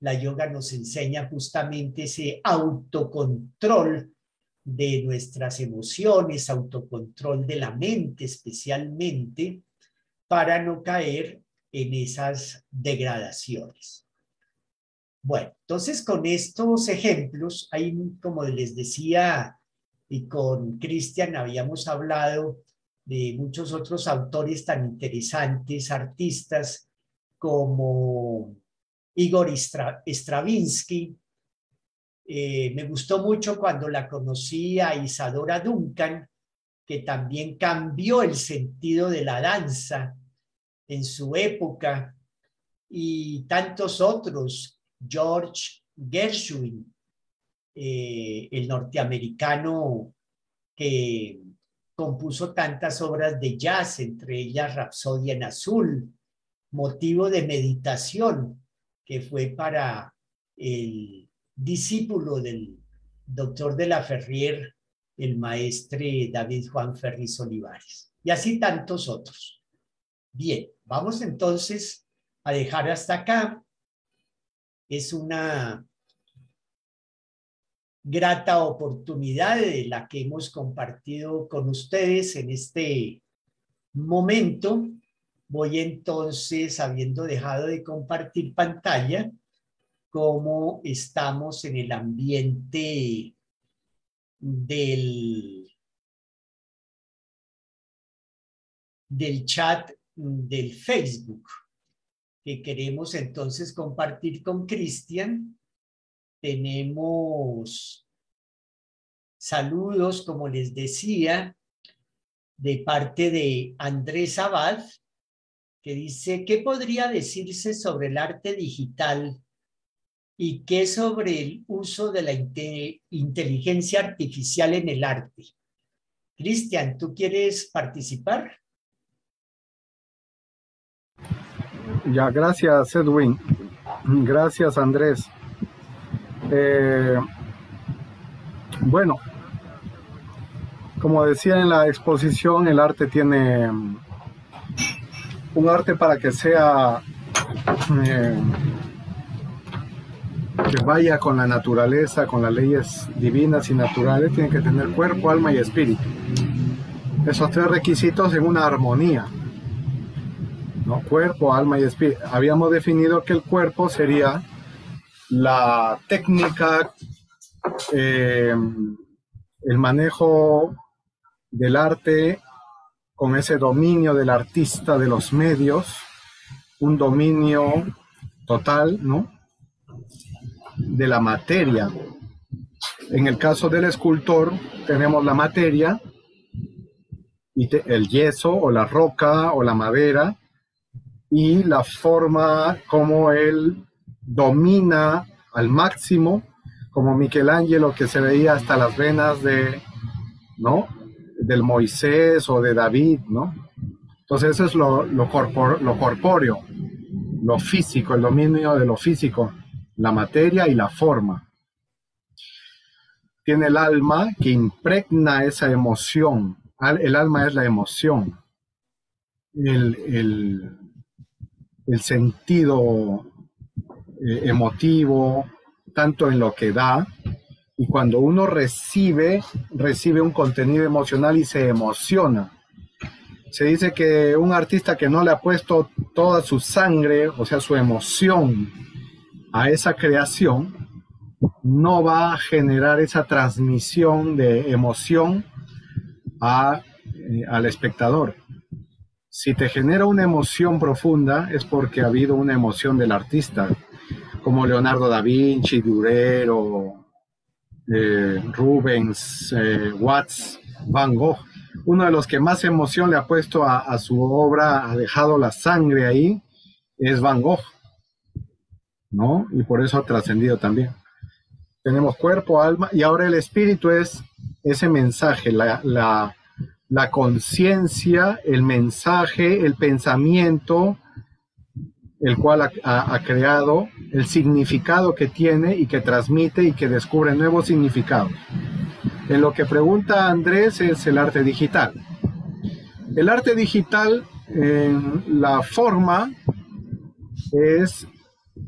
La yoga nos enseña justamente ese autocontrol de nuestras emociones, autocontrol de la mente especialmente, para no caer en esas degradaciones. Bueno, entonces con estos ejemplos, ahí como les decía, y con Cristian habíamos hablado de muchos otros autores tan interesantes, artistas como Igor Stravinsky. Me gustó mucho cuando la conocí a Isadora Duncan, que también cambió el sentido de la danza en su época, y tantos otros, George Gershwin, el norteamericano que compuso tantas obras de jazz, entre ellas Rapsodia en Azul, motivo de meditación, que fue para el discípulo del doctor de la Ferrière, el maestre David Juan Ferris Olivares, y así tantos otros. Bien, vamos entonces a dejar hasta acá. Es una grata oportunidad de la que hemos compartido con ustedes en este momento. Voy entonces, habiendo dejado de compartir pantalla, cómo estamos en el ambiente del del chat del Facebook, que queremos entonces compartir con Cristian. Tenemos saludos, como les decía, de parte de Andrés Abad, que dice: ¿qué podría decirse sobre el arte digital y qué sobre el uso de la inteligencia artificial en el arte? Cristian, ¿tú quieres participar? Ya, gracias, Edwin. Gracias, Andrés. Bueno, como decía en la exposición, el arte tiene un arte para que sea que vaya con la naturaleza, con las leyes divinas y naturales, tiene que tener cuerpo, alma y espíritu. Esos tres requisitos en una armonía, ¿no? Cuerpo, alma y espíritu. Habíamos definido que el cuerpo sería la técnica, el manejo del arte con ese dominio del artista, de los medios, un dominio total, ¿no?, de la materia. En el caso del escultor tenemos la materia, y el yeso o la roca o la madera, y la forma como él domina al máximo, como Michelangelo, que se veía hasta las venas ¿no?, del Moisés o de David, ¿no? Entonces eso es lo corpóreo, lo físico, el dominio de lo físico, la materia y la forma. Tiene el alma, que impregna esa emoción. El alma es la emoción, el sentido emotivo, tanto en lo que da, y cuando uno recibe un contenido emocional y se emociona. Se dice que un artista que no le ha puesto toda su sangre, o sea, su emoción a esa creación, no va a generar esa transmisión de emoción al espectador. Si te genera una emoción profunda, es porque ha habido una emoción del artista, como Leonardo da Vinci, Durero, Rubens, Watts, Van Gogh. Uno de los que más emoción le ha puesto a su obra, ha dejado la sangre ahí, es Van Gogh, ¿no? Y por eso ha trascendido también. Tenemos cuerpo, alma, y ahora el espíritu es ese mensaje, la conciencia, el mensaje, el pensamiento, el cual ha creado, el significado que tiene y que transmite y que descubre nuevos significados. En lo que pregunta Andrés es el arte digital. El arte digital, en la forma, es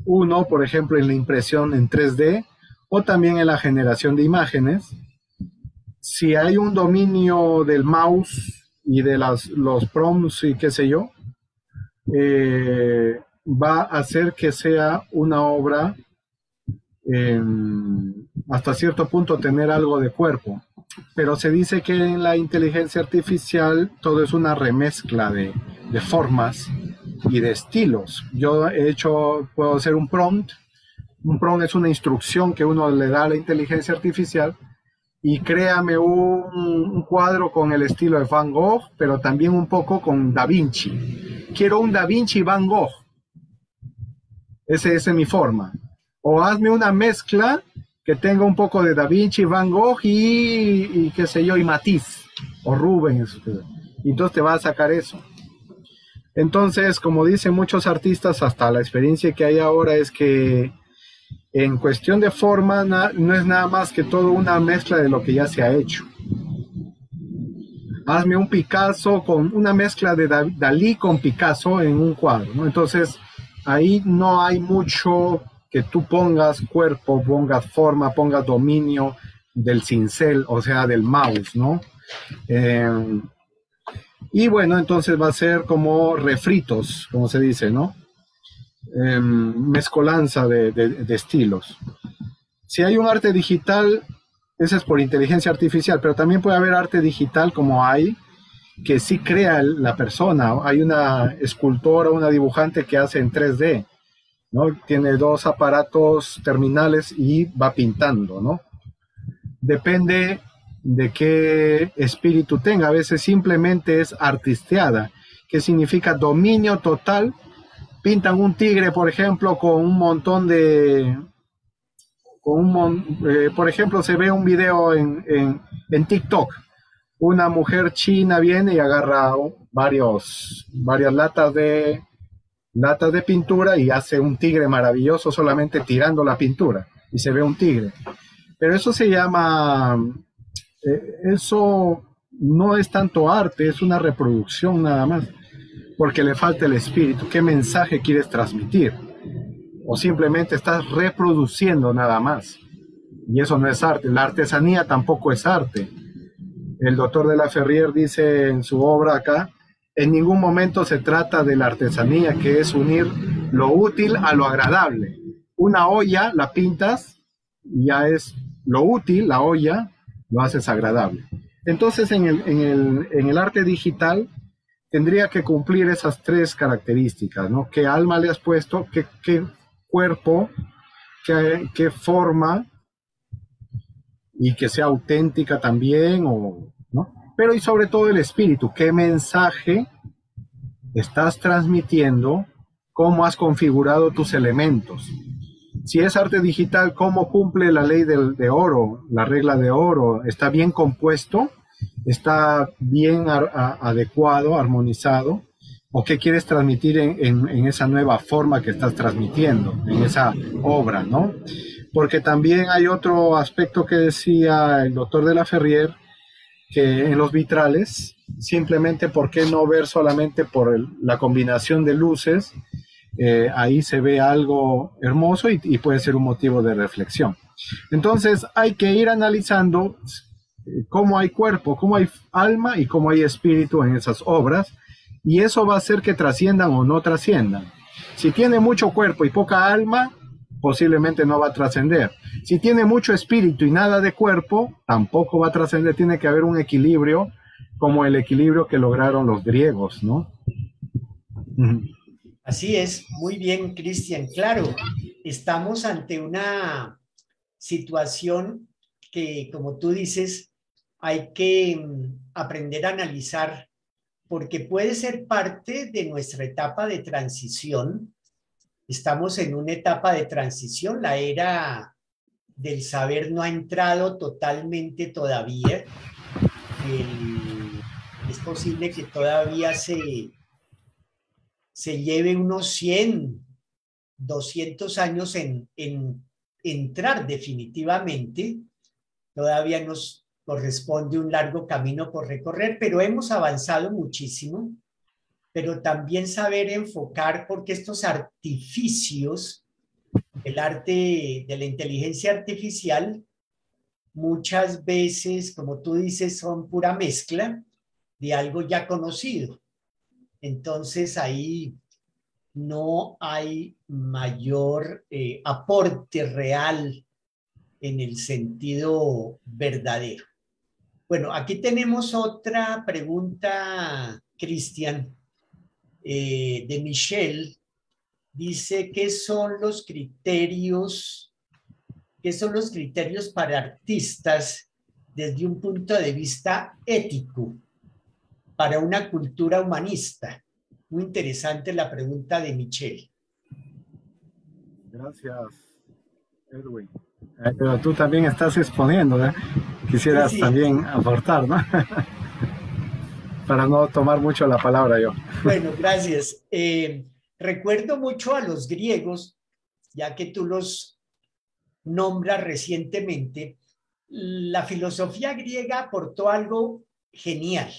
uno, por ejemplo, en la impresión en 3D o también en la generación de imágenes. Si hay un dominio del mouse y de los prompts y qué sé yo, va a hacer que sea una obra, hasta cierto punto, tener algo de cuerpo. Pero se dice que en la inteligencia artificial todo es una remezcla de formas y de estilos. Yo puedo hacer un prompt. Un prompt es una instrucción que uno le da a la inteligencia artificial, y créame un cuadro con el estilo de Van Gogh, pero también un poco con Da Vinci. Quiero un Da Vinci Van Gogh. Esa es mi forma. O hazme una mezcla que tenga un poco de Da Vinci, Van Gogh y qué sé yo, y Matisse, o Rubens. Y entonces te va a sacar eso. Entonces, como dicen muchos artistas, hasta la experiencia que hay ahora es que en cuestión de forma no es nada más que todo una mezcla de lo que ya se ha hecho. Hazme un Picasso con una mezcla de Dalí con Picasso en un cuadro, ¿no? Entonces ahí no hay mucho que tú pongas cuerpo, pongas forma, pongas dominio del cincel, o sea, del mouse, ¿no? Y bueno, entonces va a ser como refritos, como se dice, ¿no? Mezcolanza de estilos. Si hay un arte digital, ese es por inteligencia artificial, pero también puede haber arte digital, como hay que sí crea la persona. Hay una escultora, una dibujante que hace en 3D, ¿no? Tiene dos aparatos terminales y va pintando, ¿no? Depende de qué espíritu tenga. A veces simplemente es artisteada, que significa dominio total. Pintan un tigre, por ejemplo, con un montón de... por ejemplo, se ve un video en TikTok. Una mujer china viene y agarra varias latas de pintura y hace un tigre maravilloso solamente tirando la pintura. Y se ve un tigre. Pero eso se llama... eso no es tanto arte, es una reproducción nada más, porque le falta el espíritu. ¿Qué mensaje quieres transmitir? O simplemente estás reproduciendo nada más. Y eso no es arte. La artesanía tampoco es arte. El doctor de la Ferrier dice en su obra acá, en ningún momento se trata de la artesanía, que es unir lo útil a lo agradable. Una olla la pintas y ya es lo útil, la olla, lo haces agradable. Entonces en el arte digital tendría que cumplir esas tres características, ¿no? ¿Qué alma le has puesto? ¿Qué cuerpo? ¿Qué forma? Y que sea auténtica también, ¿no? Pero y sobre todo el espíritu, ¿qué mensaje estás transmitiendo? ¿Cómo has configurado tus elementos? Si es arte digital, ¿cómo cumple la ley de oro, la regla de oro? ¿Está bien compuesto? ¿Está bien adecuado, armonizado? ¿O qué quieres transmitir en esa nueva forma que estás transmitiendo, en esa obra, ¿no? Porque también hay otro aspecto que decía el doctor de la Ferrier, que en los vitrales, simplemente, ¿por qué no ver solamente por la combinación de luces? Ahí se ve algo hermoso y puede ser un motivo de reflexión. Entonces hay que ir analizando cómo hay cuerpo, cómo hay alma y cómo hay espíritu en esas obras, y eso va a hacer que trasciendan o no trasciendan. Si tiene mucho cuerpo y poca alma, posiblemente no va a trascender. Si tiene mucho espíritu y nada de cuerpo, tampoco va a trascender. Tiene que haber un equilibrio, como el equilibrio que lograron los griegos, ¿no? Así es, muy bien, Cristian. Claro, estamos ante una situación que, como tú dices, hay que aprender a analizar porque puede ser parte de nuestra etapa de transición. Estamos en una etapa de transición, la era del saber no ha entrado totalmente todavía. Es posible que todavía se lleve unos 100, 200 años en entrar definitivamente. Todavía nos corresponde un largo camino por recorrer, pero hemos avanzado muchísimo. Pero también saber enfocar, porque estos artificios del arte, de la inteligencia artificial, muchas veces, como tú dices, son pura mezcla de algo ya conocido. Entonces ahí no hay mayor aporte real en el sentido verdadero. Bueno, aquí tenemos otra pregunta, Cristian, de Michelle. Dice, qué son los criterios para artistas desde un punto de vista ético para una cultura humanista? Muy interesante la pregunta de Michelle. Gracias, Edwin. Pero tú también estás exponiendo, ¿eh? Quisieras Sí. también aportar, ¿no? Para no tomar mucho la palabra yo. Bueno, gracias. Recuerdo mucho a los griegos, ya que tú los nombras recientemente. La filosofía griega aportó algo genial,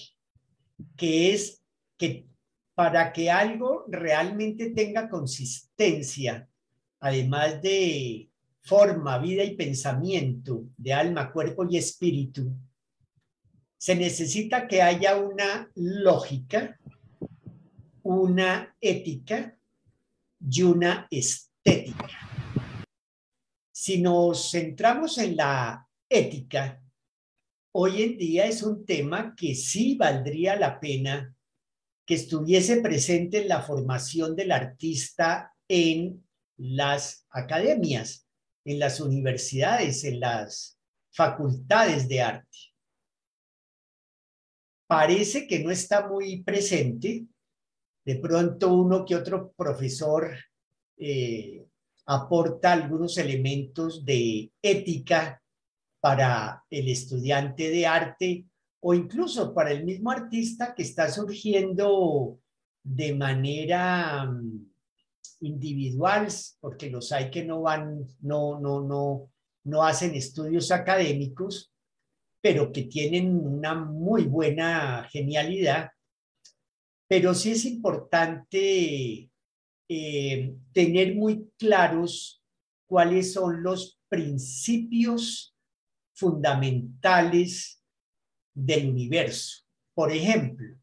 que es que para que algo realmente tenga consistencia, además de forma, vida y pensamiento, de alma, cuerpo y espíritu, se necesita que haya una lógica, una ética y una estética. Si nos centramos en la ética, hoy en día es un tema que sí valdría la pena que estuviese presente en la formación del artista en las academias, en las universidades, en las facultades de arte. Parece que no está muy presente. De pronto uno que otro profesor aporta algunos elementos de ética para el estudiante de arte o incluso para el mismo artista que está surgiendo de manera individual, porque los hay que no van, no hacen estudios académicos, pero que tienen una muy buena genialidad. Pero sí es importante tener muy claros cuáles son los principios fundamentales del universo. Por ejemplo,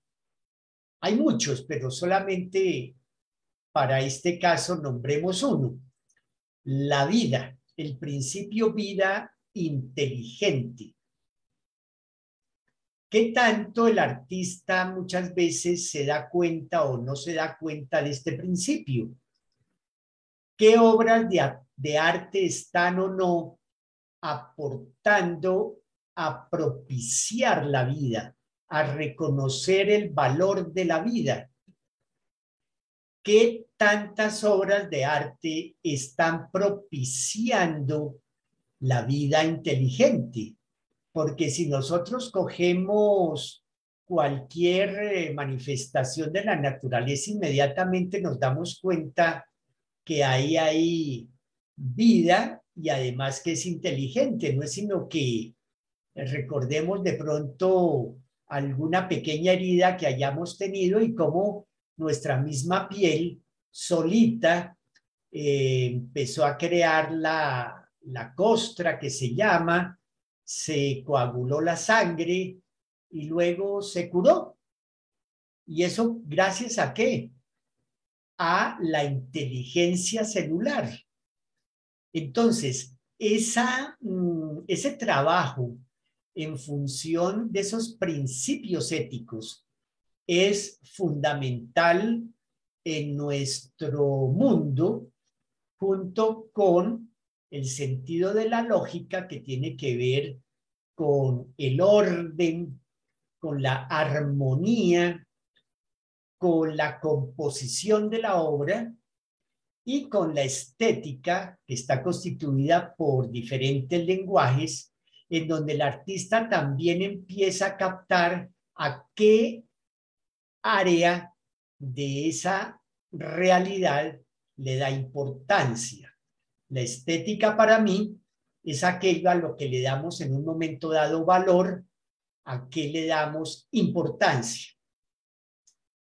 hay muchos, pero solamente para este caso nombremos uno: la vida, el principio vida inteligente. ¿Qué tanto el artista muchas veces se da cuenta o no se da cuenta de este principio? ¿Qué obras de arte están o no aportando a propiciar la vida, a reconocer el valor de la vida? ¿Qué tantas obras de arte están propiciando la vida inteligente? Porque si nosotros cogemos cualquier manifestación de la naturaleza, inmediatamente nos damos cuenta que ahí hay vida y además que es inteligente. No es sino que recordemos de pronto alguna pequeña herida que hayamos tenido y cómo nuestra misma piel solita empezó a crear la costra que se llama, se coaguló la sangre y luego se curó. ¿Y eso gracias a qué? A la inteligencia celular. Entonces, ese trabajo en función de esos principios éticos es fundamental en nuestro mundo, junto con el sentido de la lógica que tiene que ver con el orden, con la armonía, con la composición de la obra y con la estética, que está constituida por diferentes lenguajes, en donde el artista también empieza a captar a qué área de esa realidad le da importancia. La estética para mí es aquello a lo que le damos en un momento dado valor, a qué le damos importancia.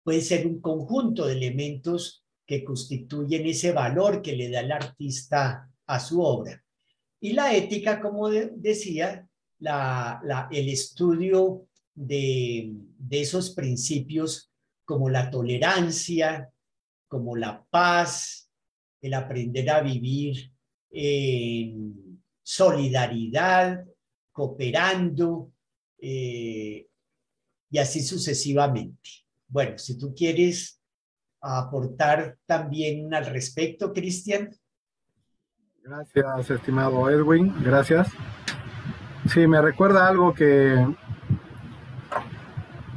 Puede ser un conjunto de elementos que constituyen ese valor que le da el artista a su obra. Y la ética, como decía, el estudio de esos principios como la tolerancia, como la paz, el aprender a vivir en solidaridad, cooperando, y así sucesivamente. Bueno, si tú quieres aportar también al respecto, Cristian. Gracias, estimado Edwin, gracias. Sí, me recuerda algo que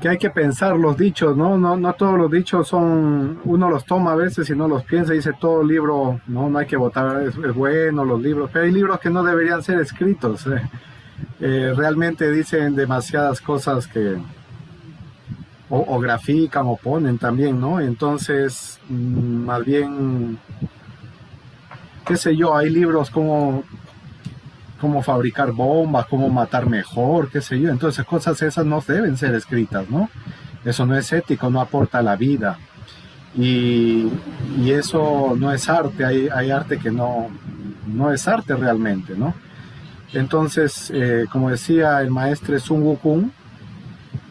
hay que pensar los dichos, ¿no? No todos los dichos son, uno los toma a veces y no los piensa, dice todo libro, no hay que votar, es bueno los libros, pero hay libros que no deberían ser escritos. Realmente dicen demasiadas cosas que o grafican o ponen también, ¿no? Entonces, más bien, qué sé yo, hay libros como fabricar bombas, cómo matar mejor, qué sé yo. Entonces cosas esas no deben ser escritas, ¿no? Eso no es ético, no aporta a la vida. Y eso no es arte, hay arte que no es arte realmente, ¿no? Entonces, como decía el maestro Sun Wukong,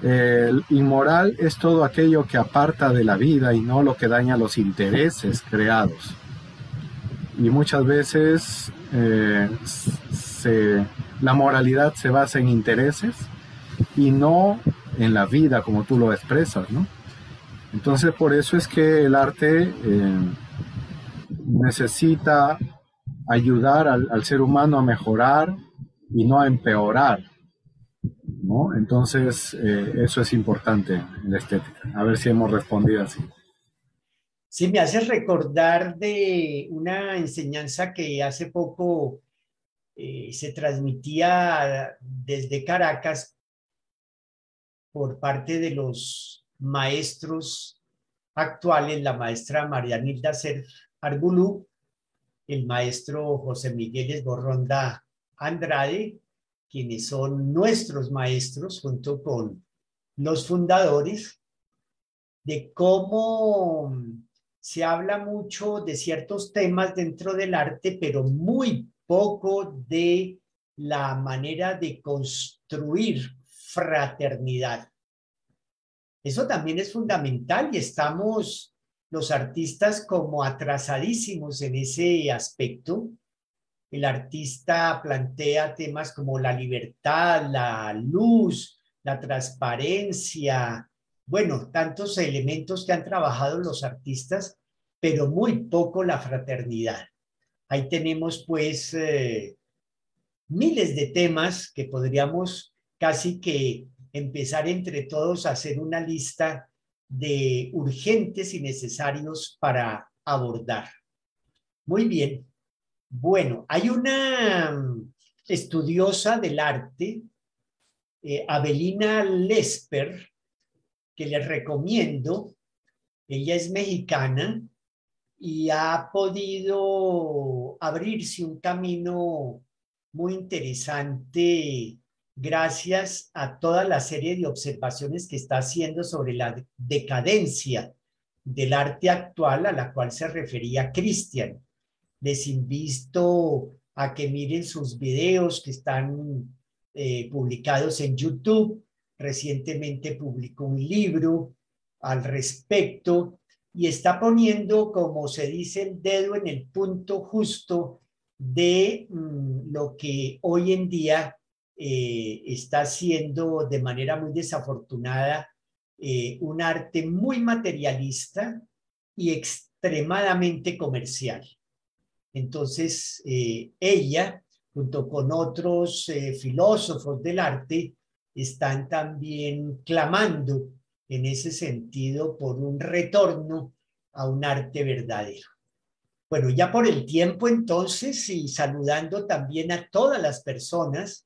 el inmoral es todo aquello que aparta de la vida y no lo que daña los intereses creados. Y muchas veces la moralidad se basa en intereses y no en la vida como tú lo expresas, ¿no? Entonces por eso es que el arte necesita ayudar al ser humano a mejorar y no a empeorar, ¿no? Entonces eso es importante en la estética. A ver si hemos respondido así. Sí, me hace recordar de una enseñanza que hace poco se transmitía desde Caracas por parte de los maestros actuales, la maestra María Nilda Cerf Arbulú, el maestro José Miguel Esborronda Andrade, quienes son nuestros maestros junto con los fundadores, de cómo se habla mucho de ciertos temas dentro del arte, pero muy poco de la manera de construir fraternidad. Eso también es fundamental y estamos los artistas como atrasadísimos en ese aspecto. El artista plantea temas como la libertad, la luz, la transparencia, bueno, tantos elementos que han trabajado los artistas, pero muy poco la fraternidad. Ahí tenemos pues miles de temas que podríamos casi que empezar entre todos a hacer una lista de urgentes y necesarios para abordar. Muy bien. Bueno, hay una estudiosa del arte, Avelina Lesper, que les recomiendo. Ella es mexicana y ha podido abrirse un camino muy interesante gracias a toda la serie de observaciones que está haciendo sobre la decadencia del arte actual a la cual se refería Christian. Les invito a que miren sus videos que están publicados en YouTube. Recientemente publicó un libro al respecto y está poniendo, como se dice, el dedo en el punto justo de lo que hoy en día está haciendo de manera muy desafortunada un arte muy materialista y extremadamente comercial. Entonces, ella, junto con otros filósofos del arte, están también clamando en ese sentido por un retorno a un arte verdadero. Bueno, ya por el tiempo entonces, y saludando también a todas las personas,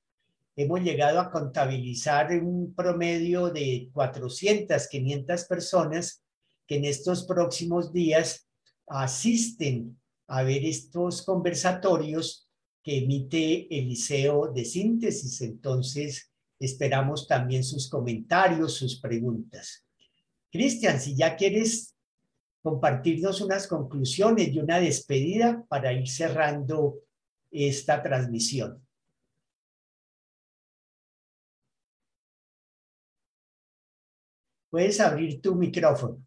hemos llegado a contabilizar un promedio de 400, 500 personas que en estos próximos días asisten a ver estos conversatorios que emite el Liceo de Síntesis. Entonces, esperamos también sus comentarios, sus preguntas. Cristian, si ya quieres compartirnos unas conclusiones y una despedida para ir cerrando esta transmisión. Puedes abrir tu micrófono.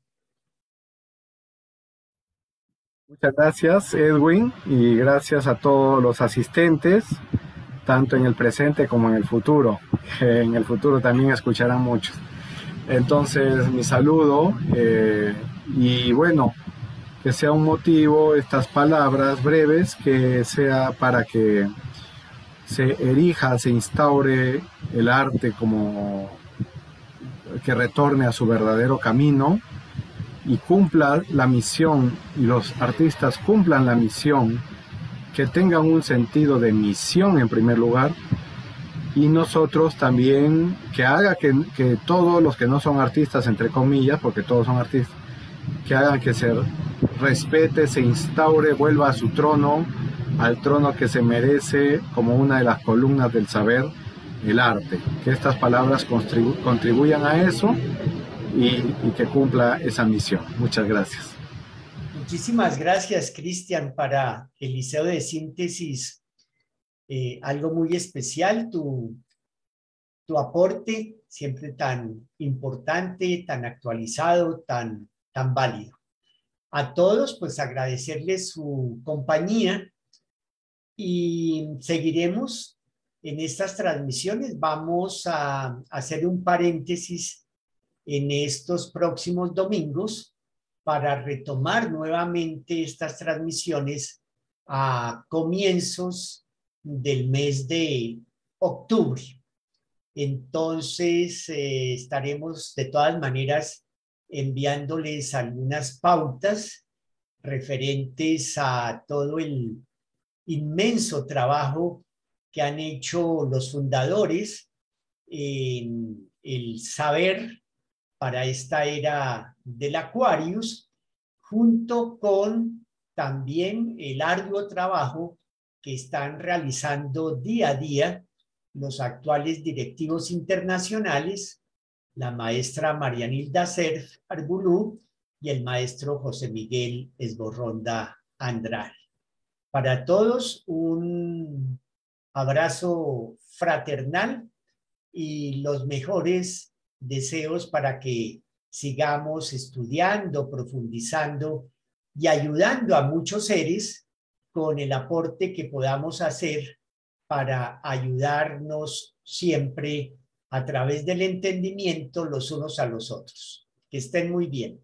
Muchas gracias, Edwin, y gracias a todos los asistentes, tanto en el presente como en el futuro. En el futuro también escucharán muchos. Entonces, mi saludo y bueno, que sea un motivo, estas palabras breves, que sea para que se erija, se instaure el arte como que retorne a su verdadero camino y cumpla la misión, y los artistas cumplan la misión, que tengan un sentido de misión en primer lugar, y nosotros también, que haga que todos los que no son artistas, entre comillas, porque todos son artistas, que hagan que se respete, se instaure, vuelva a su trono, al trono que se merece como una de las columnas del saber, el arte. Que estas palabras contribuyan a eso y que cumpla esa misión. Muchas gracias. Muchísimas gracias, Cristian, para el Liceo de Síntesis. Algo muy especial, tu aporte, siempre tan importante, tan actualizado, tan válido. A todos, pues agradecerles su compañía y seguiremos en estas transmisiones vamos a hacer un paréntesis en estos próximos domingos para retomar nuevamente estas transmisiones a comienzos del mes de octubre. Entonces, estaremos de todas maneras enviándoles algunas pautas referentes a todo el inmenso trabajo que han hecho los fundadores en el saber para esta era del Aquarius, junto con también el arduo trabajo que están realizando día a día los actuales directivos internacionales, la maestra Marianilda Cerf Arbulú y el maestro José Miguel Esborronda Andrade. Para todos un abrazo fraternal y los mejores deseos para que sigamos estudiando, profundizando y ayudando a muchos seres con el aporte que podamos hacer para ayudarnos siempre a través del entendimiento los unos a los otros. Que estén muy bien.